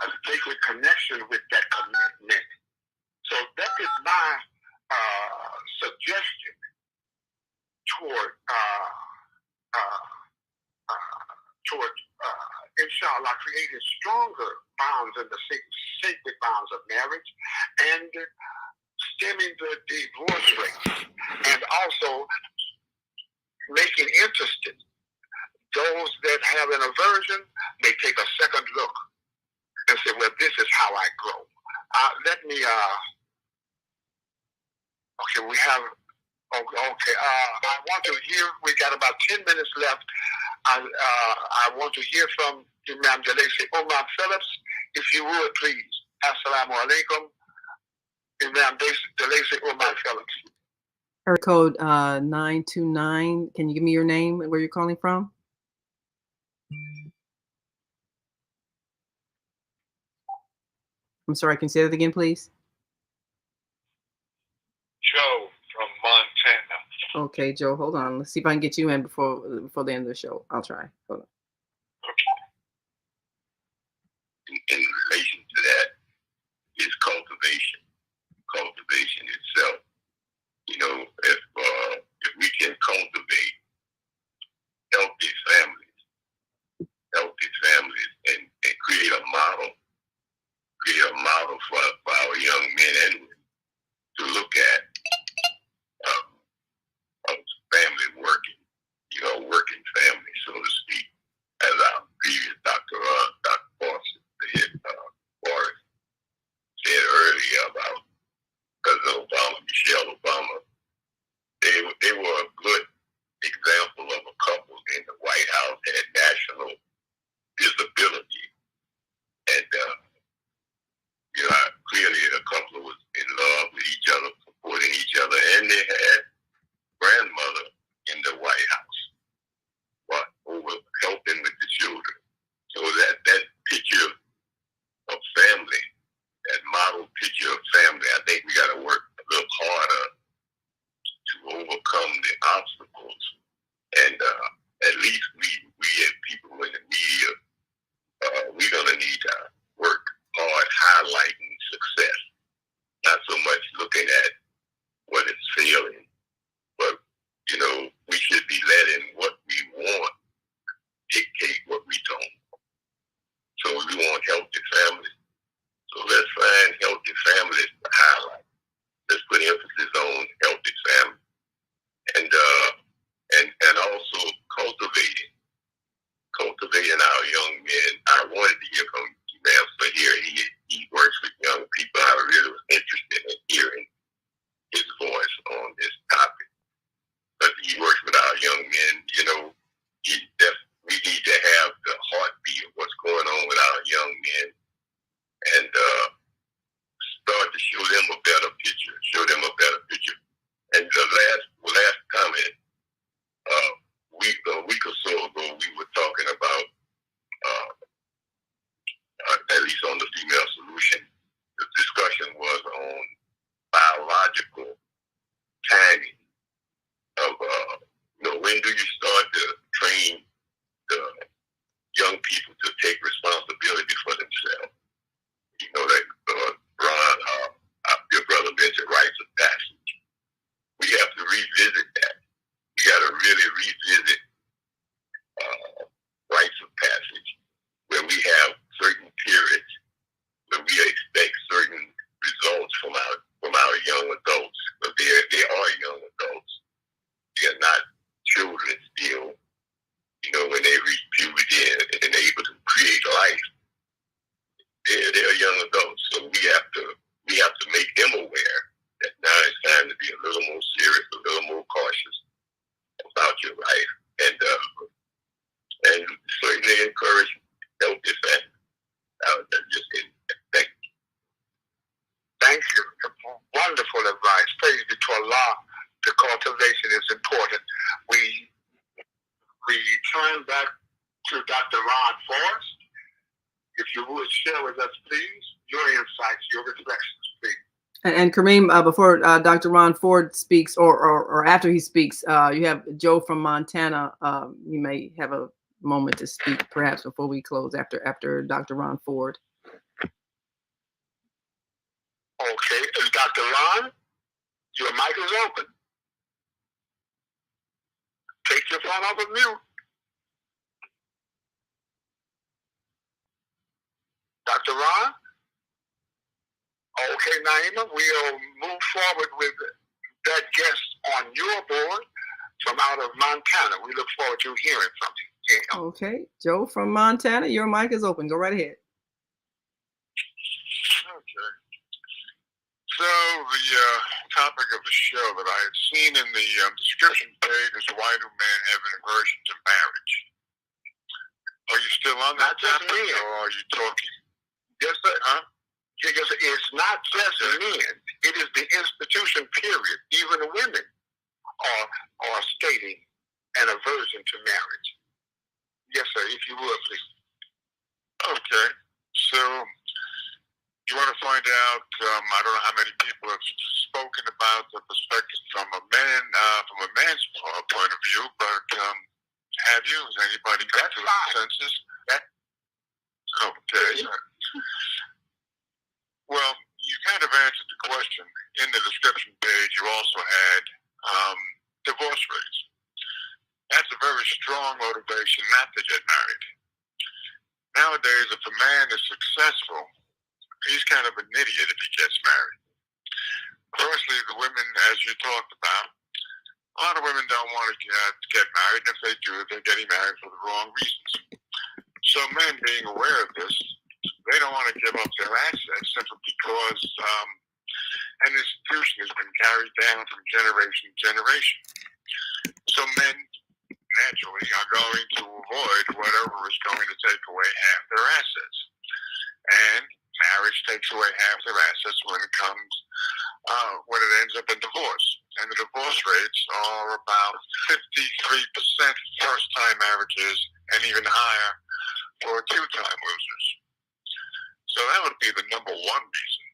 Speaker 6: a sacred connection with that commitment. So that is my suggestion toward inshallah, creating stronger bonds in the sacred bonds of marriage, and stemming the divorce rate, and also making interested those that have an aversion may take a second look and say, well, this is how I grow. I want to hear, we got about 10 minutes left. I want to hear from Imam Jalesi Umar Phillips, if you would, please. Assalamu alaikum. Imam Jalesi Umar Phillips.
Speaker 1: Area code 929. Can you give me your name and where you're calling from? I'm sorry, can you say that again, please?
Speaker 7: Joe from Montana.
Speaker 1: Okay, Joe, hold on. Let's see if I can get you in before the end of the show. I'll try. Hold on.
Speaker 7: In relation to that is cultivation. Cultivation itself. If we can cultivate healthy families and create a model for our young men and women to look at a family working family, so to speak, as our previous Dr. Forrest said earlier about President Obama, Michelle Obama. They young people to take responsibility for themselves. You know, that Ron, your brother mentioned rites of passage. We have to revisit that. We got to really revisit rites of passage, where we have certain periods where we expect certain results from our young adults. But they are young adults. They are not children still. You know, when they reach puberty and they're able to create life, they're young adults. So we have to make them aware that now it's time to be a little more serious, a little more cautious about your life, and certainly encourage healthy family. Just thank you.
Speaker 6: Thank you. Wonderful advice. Praise be to Allah. The cultivation is important. We turn back to Dr. Ron Forrest. If you would share with us, please, your insights, your reflections, please.
Speaker 1: And Karriem, before Dr. Ron Ford speaks, or after he speaks, you have Joe from Montana. You may have a moment to speak, perhaps before we close, after Dr. Ron Ford.
Speaker 6: Okay, Dr. Ron, your mic is open. Take your phone off of mute. Dr. Ron? Okay, Naima, we'll move forward with that guest on your board from out of Montana. We look forward to hearing from you. Yeah.
Speaker 1: Okay, Joe from Montana, your mic is open. Go right ahead.
Speaker 7: Okay. So the topic of the show that I had seen in the description page is, why do men have an aversion to marriage? Are you still on that topic, or are you talking?
Speaker 6: Yes, sir. Huh? Because it's not just men. It is the institution, period. Even women are stating an aversion to marriage. Yes, sir, if you would, please.
Speaker 7: Okay. So you want to find out, I don't know how many people have spoken about the perspective from a man's point of view, but have you? Has anybody got to a consensus? Okay. Well, you kind of answered the question. In the description page, you also had divorce rates. That's a very strong motivation not to get married. Nowadays, if a man is successful, he's kind of an idiot if he gets married. Firstly, the women, as you talked about, a lot of women don't want to get married, and if they do, they're getting married for the wrong reasons. So men, being aware of this, they don't want to give up their assets simply because an institution has been carried down from generation to generation. So men naturally are going to avoid whatever is going to take away half their assets. And marriage takes away half their assets when it ends up in divorce. And the divorce rates are about 53% first-time marriages, and even higher for two-time losers. So that would be the number one reason.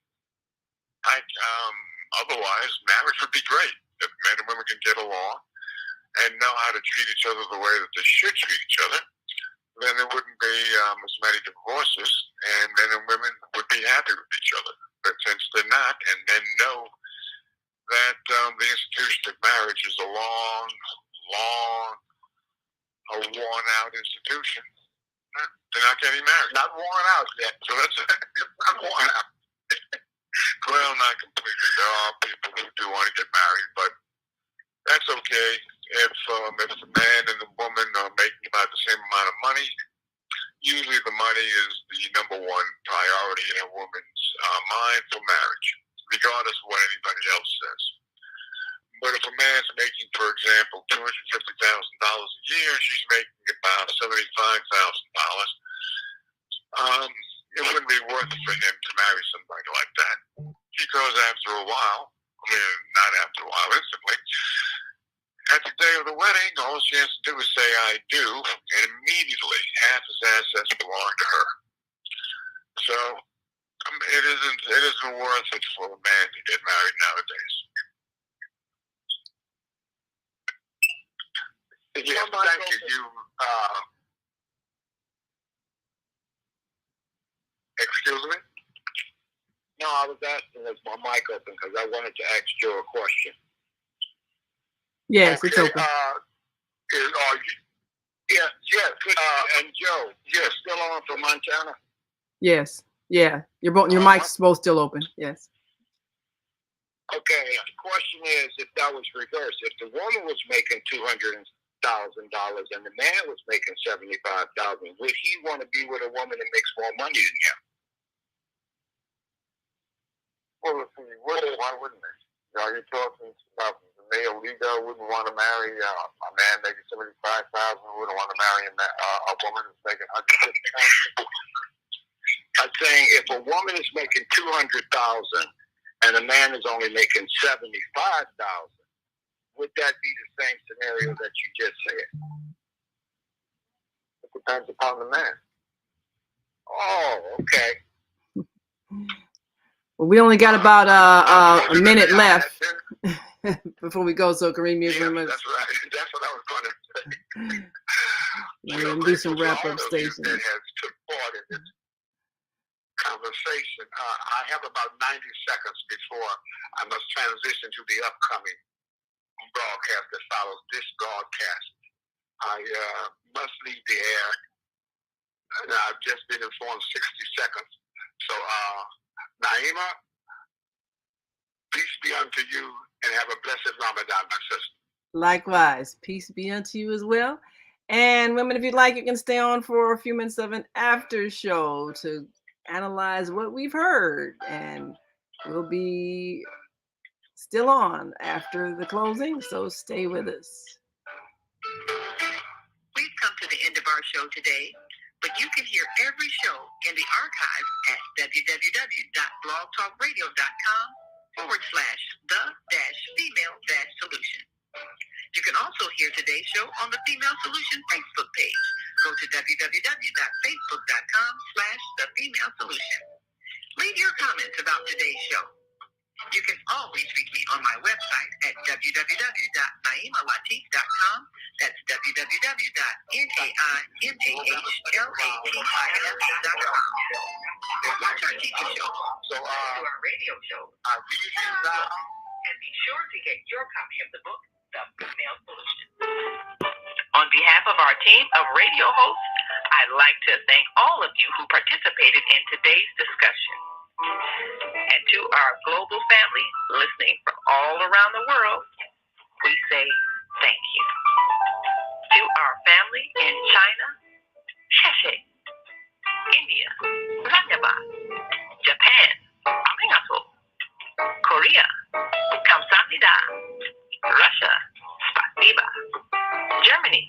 Speaker 7: Otherwise, marriage would be great if men and women can get along and know how to treat each other the way that they should treat each other. Then there wouldn't be as many divorces, and men and women would be happy with each other. But since they're not, and men know that the institution of marriage is a long, worn-out institution, they're not getting married.
Speaker 6: Not worn out yet.
Speaker 7: So that's
Speaker 6: not worn out.
Speaker 7: Well, not completely. There are people who do want to get married, but that's okay. If the man and the woman are making about the same amount of money, usually the money is the number one priority in a woman's mind for marriage, regardless of what anybody else says. But if a man's making, for example, $250,000 a year, and she's making about $75,000, it wouldn't be worth it for him to marry somebody like that. Because after a while, not after a while, instantly, at the day of the wedding, all she has to do is say, I do, and immediately half his assets belong to her. So it isn't worth it for a man to get married nowadays.
Speaker 6: Yes, thank you.
Speaker 7: Excuse me?
Speaker 6: No, I was asking is my mic open because I wanted to ask Joe a question.
Speaker 1: Yes, it's
Speaker 7: Okay,
Speaker 1: open.
Speaker 6: Yes. And Joe, you're still on for Montana?
Speaker 1: Yes. Yeah. Your mic's both still open. Yes.
Speaker 6: Okay. The question is, if that was reversed, if the woman was making $200,000 and the man was making $75,000, would he want to be with a woman that makes more money than him?
Speaker 7: Well, if he would, why wouldn't he? You're talking about the male leader wouldn't want to marry a man making $75,000, wouldn't want to marry a woman who's making $150,000.
Speaker 6: I'm saying if a woman is making $200,000 and a man is only making $75,000, would that be the same scenario that you just said?
Speaker 7: It depends upon the man.
Speaker 6: Oh, okay.
Speaker 1: Well, we only got about a minute left before we go. So Karriem, you very much.
Speaker 7: That's right. That's what I was going to say.
Speaker 1: We're going to do some wrap-up stations.
Speaker 7: That has took part in this conversation. I have about 90 seconds before I must transition to the upcoming broadcast that follows this broadcast. I must leave the air, and I've just been informed 60 seconds. So, Naima, peace be unto you, and have a blessed Ramadan, my sister.
Speaker 1: Likewise, peace be unto you as well. And women, if you'd like, you can stay on for a few minutes of an after show to analyze what we've heard, and we'll be still on after the closing, so stay with us.
Speaker 2: We've come to the end of our show today, but you can hear every show in the archive at www.blogtalkradio.com/the-female-solution. You can also hear today's show on the Female Solution Facebook page. Go to www.facebook.com/the-female-solution. Leave your comments about today's show. You can always reach me on my website at www.naimalatif.com. That's www.naimalatif.com. Watch our TV show, to our radio show, and be sure to get your copy of the book, The Female Solution. On behalf of our team of radio hosts, I'd like to thank all of you who participated in today's discussion. And to our global family listening from all around the world, we say thank you. To our family in China, Sheshe, India, Zanyaba, Japan, Arigato, Korea, Kamsahamnida, Russia, Spasiba, Germany,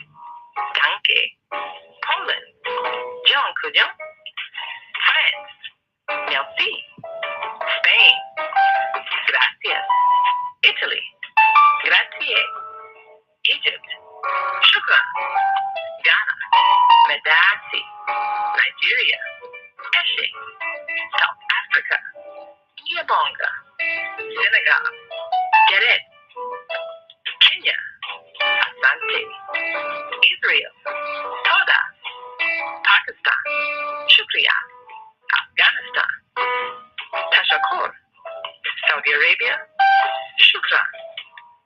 Speaker 2: Danke, Poland, Jeonkujeon, France, Merci, Spain, Gracias, Italy, Grazie, Egypt, Shukran, Ghana, Medasi, Nigeria, Eshe, South Africa, Nyabonga, Senegal, Geret, Kenya, Asante, Israel, Toda, Pakistan, Shukriya, Afghanistan, Tashakur, Saudi Arabia, Shukran.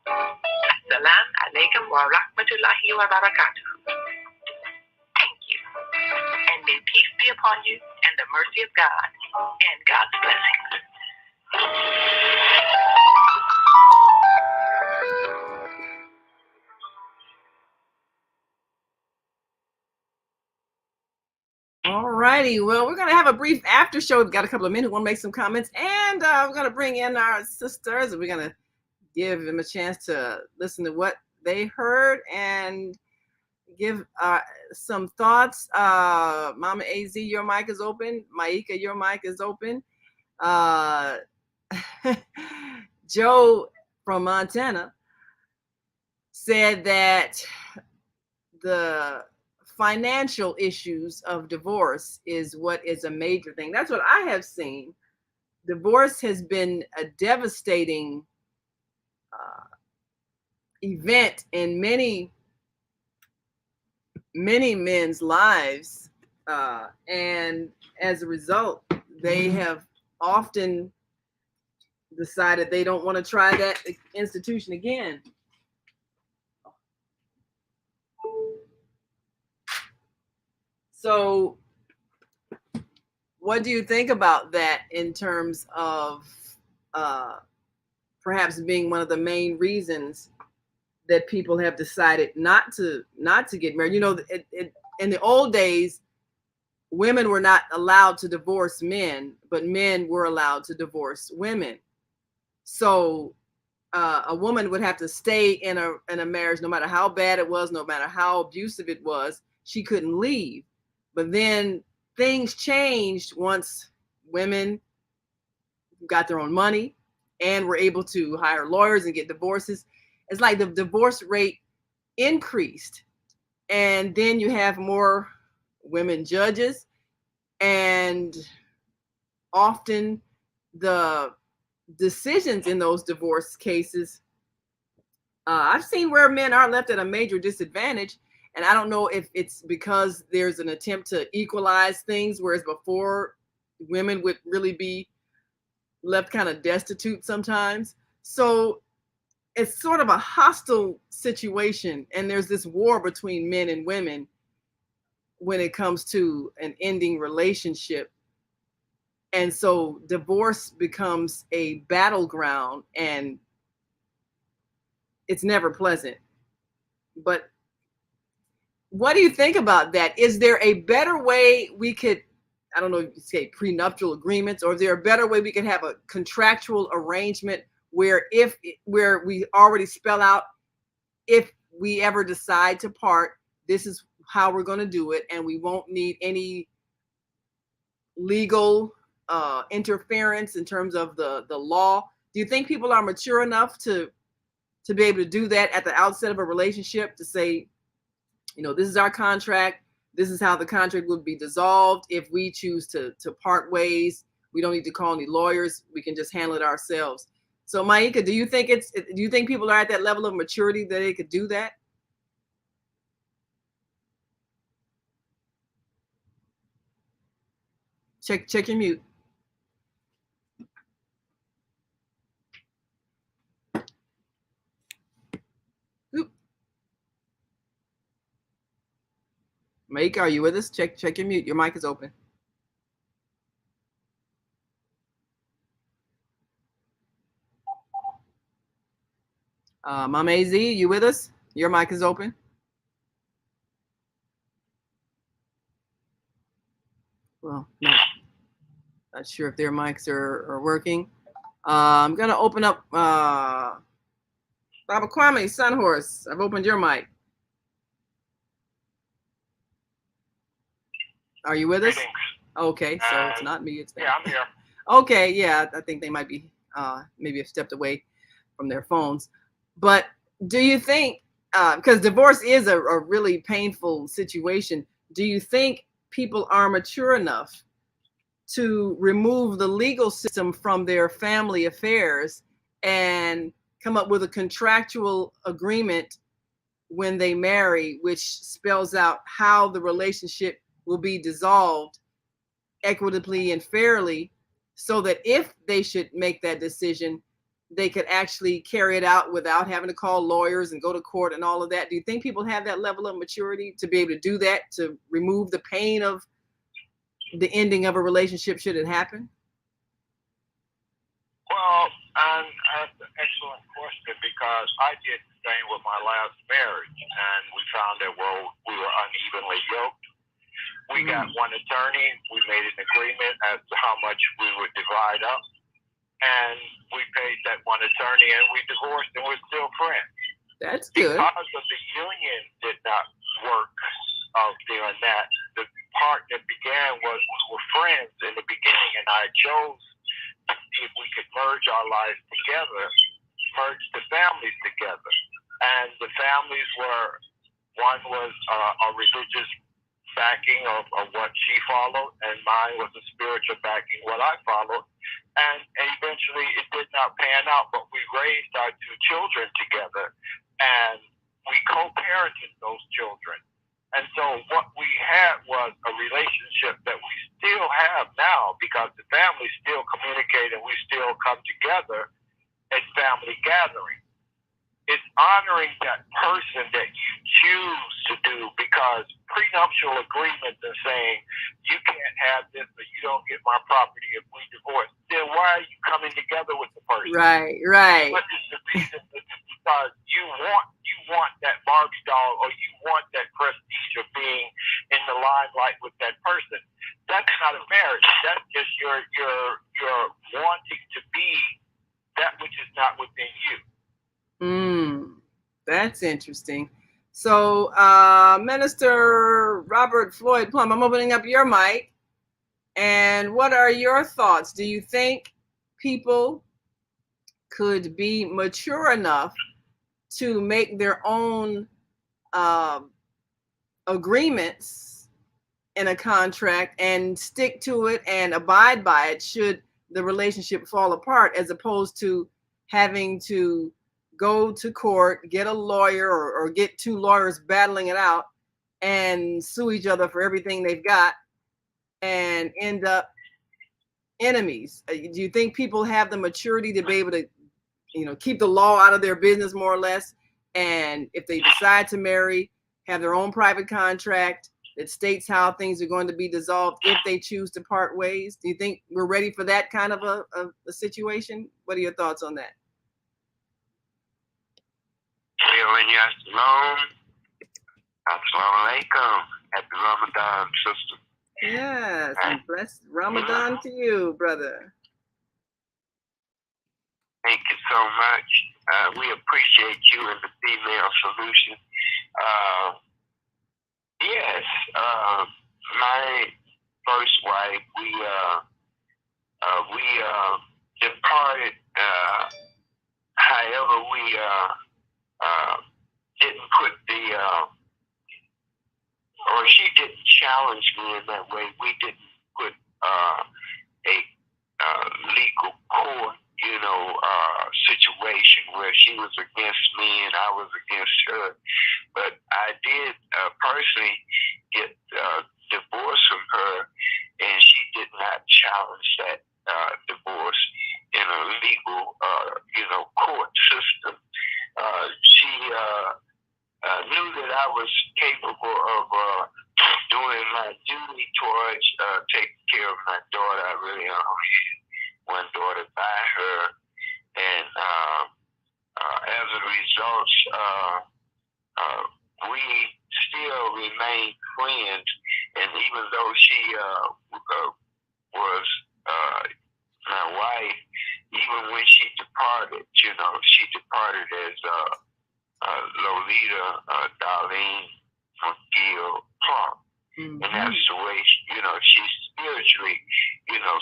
Speaker 2: Assalamu alaikum wa rahmatullahi wa barakatuh. Thank you. And may peace be upon you and the mercy of God and God's blessings.
Speaker 1: All righty. Well, we're going to have a brief after show. We've got a couple of men who want to make some comments, and we're going to bring in our sisters, and we're going to give them a chance to listen to what they heard and give some thoughts. Mama AZ, your mic is open. Maika, your mic is open. Joe from Montana said that the financial issues of divorce is what is a major thing. That's what I have seen. Divorce has been a devastating event in many men's lives, and as a result, they have often decided they don't want to try that institution again. So what do you think about that in terms of perhaps being one of the main reasons that people have decided not to get married? You know, in the old days, women were not allowed to divorce men, but men were allowed to divorce women. So a woman would have to stay in a marriage, no matter how bad it was, no matter how abusive it was. She couldn't leave. But then things changed once women got their own money and were able to hire lawyers and get divorces. It's like the divorce rate increased, and then you have more women judges, and often the decisions in those divorce cases, I've seen where men are left at a major disadvantage. And I don't know if it's because there's an attempt to equalize things, whereas before women would really be left kind of destitute sometimes. So it's sort of a hostile situation. And there's this war between men and women when it comes to an ending relationship. And so divorce becomes a battleground, and it's never pleasant. But what do you think about that? Is there a better way we could, I don't know if you say prenuptial agreements, or is there a better way we could have a contractual arrangement where where we already spell out, if we ever decide to part, this is how we're going to do it, and we won't need any legal interference in terms of the law? Do you think people are mature enough to be able to do that at the outset of a relationship, to say, you know, this is our contract, this is how the contract would be dissolved if we choose to part ways? We don't need to call any lawyers, we can just handle it ourselves. So Maika, do you think people are at that level of maturity that they could do that? Check your mute. Oop. Maika, are you with us? Check your mute. Your mic is open. Mama AZ, you with us? Your mic is open. Well, no, not sure if their mics are working. I'm gonna open up Baba Kwame, Sunhorse. I've opened your mic. Are you with us? Okay, so it's not me, it's them.
Speaker 10: Yeah, I'm here.
Speaker 1: Okay, yeah, I think they might be maybe have stepped away from their phones. But do you think, because divorce is a really painful situation, do you think people are mature enough to remove the legal system from their family affairs and come up with a contractual agreement when they marry, which spells out how the relationship will be dissolved equitably and fairly, so that if they should make that decision, they could actually carry it out without having to call lawyers and go to court and all of that? Do you think people have that level of maturity to be able to do that, to remove the pain of the ending of a relationship should it happen?
Speaker 10: Well, and that's an excellent question, because I did the same with my last marriage, and we found that, well, we were unevenly yoked. We got one attorney. We made an agreement as to how much we would divide up, and we paid that one attorney, and we divorced, and we're still friends.
Speaker 1: That's good.
Speaker 10: Because of the union did not work of doing that. The part that began was we were friends in the beginning, and I chose to see if we could merge our lives together, merge the families together. And the families were, one was a religious backing of what she followed, and mine was a spiritual backing what I followed. And eventually it did not pan out, but we raised our two children together, and we co-parented those children. And so what we had was a relationship that we still have now because the family still communicate and we still come together at family gatherings. It's honoring that person that you choose to do, because prenuptial agreements and saying you can't have this or you don't get my property if we divorce, then why are you coming together with the person?
Speaker 1: Right.
Speaker 10: What is the reason? Because you want that Barbie doll, or you want that prestige of being in the limelight with that person. That's not a marriage. That's just your wanting to be that which is not within you.
Speaker 1: That's interesting. So, Minister Robert Floyd Plum, I'm opening up your mic. And what are your thoughts? Do you think people could be mature enough to make their own agreements in a contract and stick to it and abide by it should the relationship fall apart, as opposed to having to go to court, get a lawyer, or get two lawyers battling it out and sue each other for everything they've got and end up enemies? Do you think people have the maturity to be able to, keep the law out of their business, more or less, and if they decide to marry, have their own private contract that states how things are going to be dissolved if they choose to part ways? Do you think we're ready for that kind of a situation? What are your thoughts on that?
Speaker 11: Assalamu alaikum. Happy Ramadan, sister.
Speaker 1: Yes, and blessed Ramadan to you, brother.
Speaker 11: Thank you so much. We appreciate you and the Female Solution. Yes, my first wife, we departed. However, we didn't put or she didn't challenge me in that way. We didn't put a legal court, situation where she was against me and I was against her. But I did personally get divorce from her, and she did not challenge that divorce in a legal, court system. She knew that I was capable of doing my duty towards taking care of my daughter. I really only had one daughter by her, and as a result, we still remained friends. And even though she was my wife, even when she departed, she departed as Lolita Darlene McGill Plum. And that's the way, she's spiritually,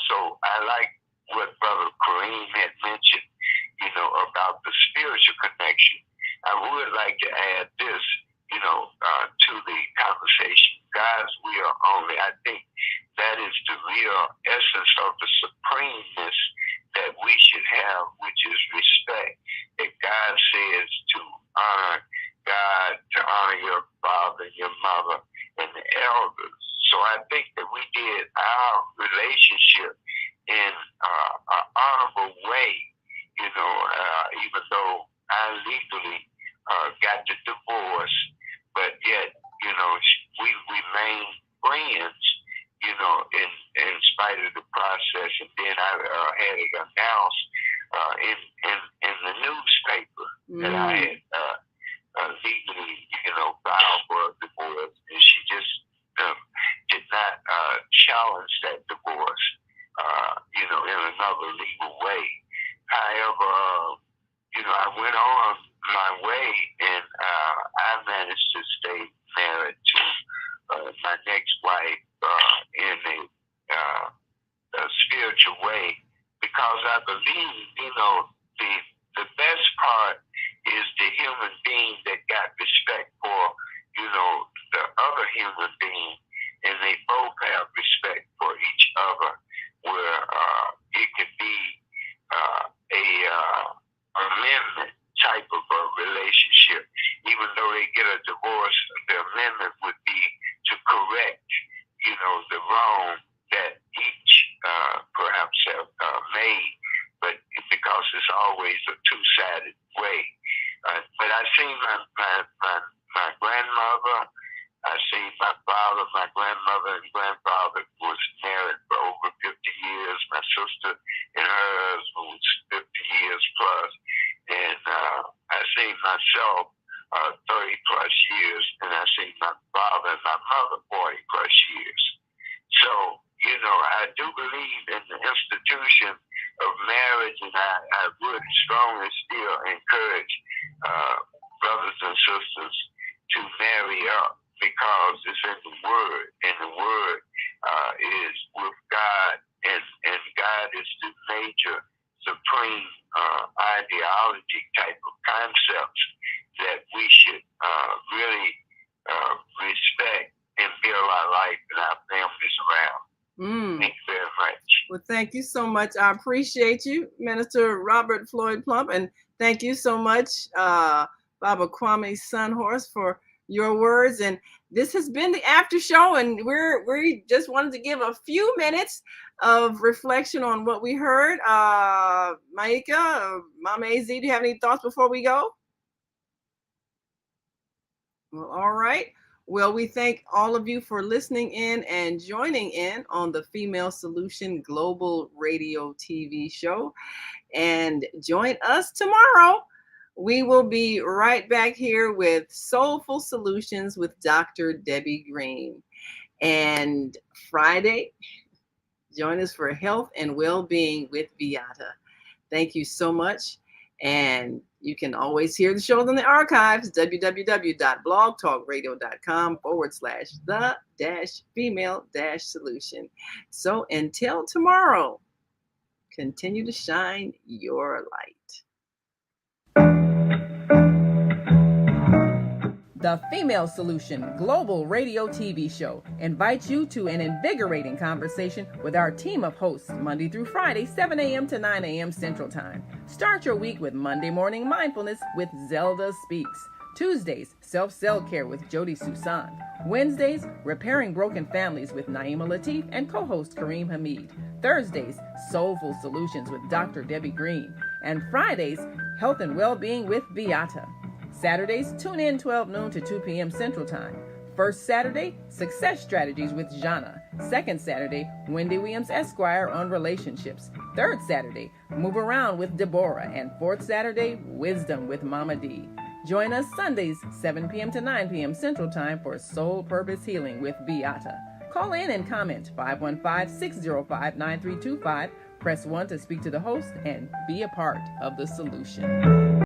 Speaker 11: so I like what Brother Karriem had mentioned, about the spiritual connection. I would like to add this, to the conversation. God's will only. I think that is the real essence of the supremeness that we should have, which is respect. That God says to honor God, to honor your father, your mother, and the elders. So I think that we did our relationship in an honorable way, even though I legally got the divorce, but yet, we remained friends, in spite of the process. And then I had it announced in the newspaper that I had legally, filed for a divorce, and she just did not challenge that divorce, in another legal way. However, I went on my way, and I managed to stay married to my next wife in a spiritual way, because I believe, the best part is the human being that got respect for, the other human being, and they both have respect for each other, where it could be a amendment type of a relationship. Even though they get a divorce, the amendment would be myself 30 plus years, and I seen my father and my mother 40 plus years. So, I do believe in the institution of marriage, and I would strongly still encourage brothers and sisters to marry up because it's in the Word, and the Word is with God, and God is the major supreme ideology type of concepts that we should really respect and build our life and our families around. Thank you very much.
Speaker 1: Well, thank you so much. I appreciate you, Minister Robert Floyd Plump, and thank you so much, Baba Kwame Sunhorse, for your words. And this has been the after show, and we just wanted to give a few minutes of reflection on what we heard. Maika, Mama AZ, do you have any thoughts before we go? Well, all right. Well, we thank all of you for listening in and joining in on the Female Solution Global Radio TV show. And join us tomorrow. We will be right back here with Soulful Solutions with Dr. Debbie Green. And Friday, join us for Health and Well-Being with Beata. Thank you so much. And you can always hear the shows on the archives, www.blogtalkradio.com/the-female-solution. So until tomorrow, continue to shine your light.
Speaker 5: The Female Solution Global Radio TV show invites you to an invigorating conversation with our team of hosts Monday through Friday, 7 a.m. to 9 a.m. Central Time. Start your week with Monday Morning Mindfulness with Zelda Speaks. Tuesdays, Self-Cell Care with Jody Susan. Wednesdays, Repairing Broken Families with Naima Latif and co-host Karriem Hameed. Thursdays, Soulful Solutions with Dr. Debbie Green. And Fridays, Health and Well-Being with Beata. Saturdays, tune in 12 noon to 2 p.m. Central Time. First Saturday, Success Strategies with Jana. Second Saturday, Wendy Williams Esquire on relationships. Third Saturday, Move Around with Deborah. And fourth Saturday, Wisdom with Mama D. Join us Sundays, 7 p.m. to 9 p.m. Central Time for Soul Purpose Healing with Beata. Call in and comment 515-605-9325. Press 1 to speak to the host and be a part of the solution.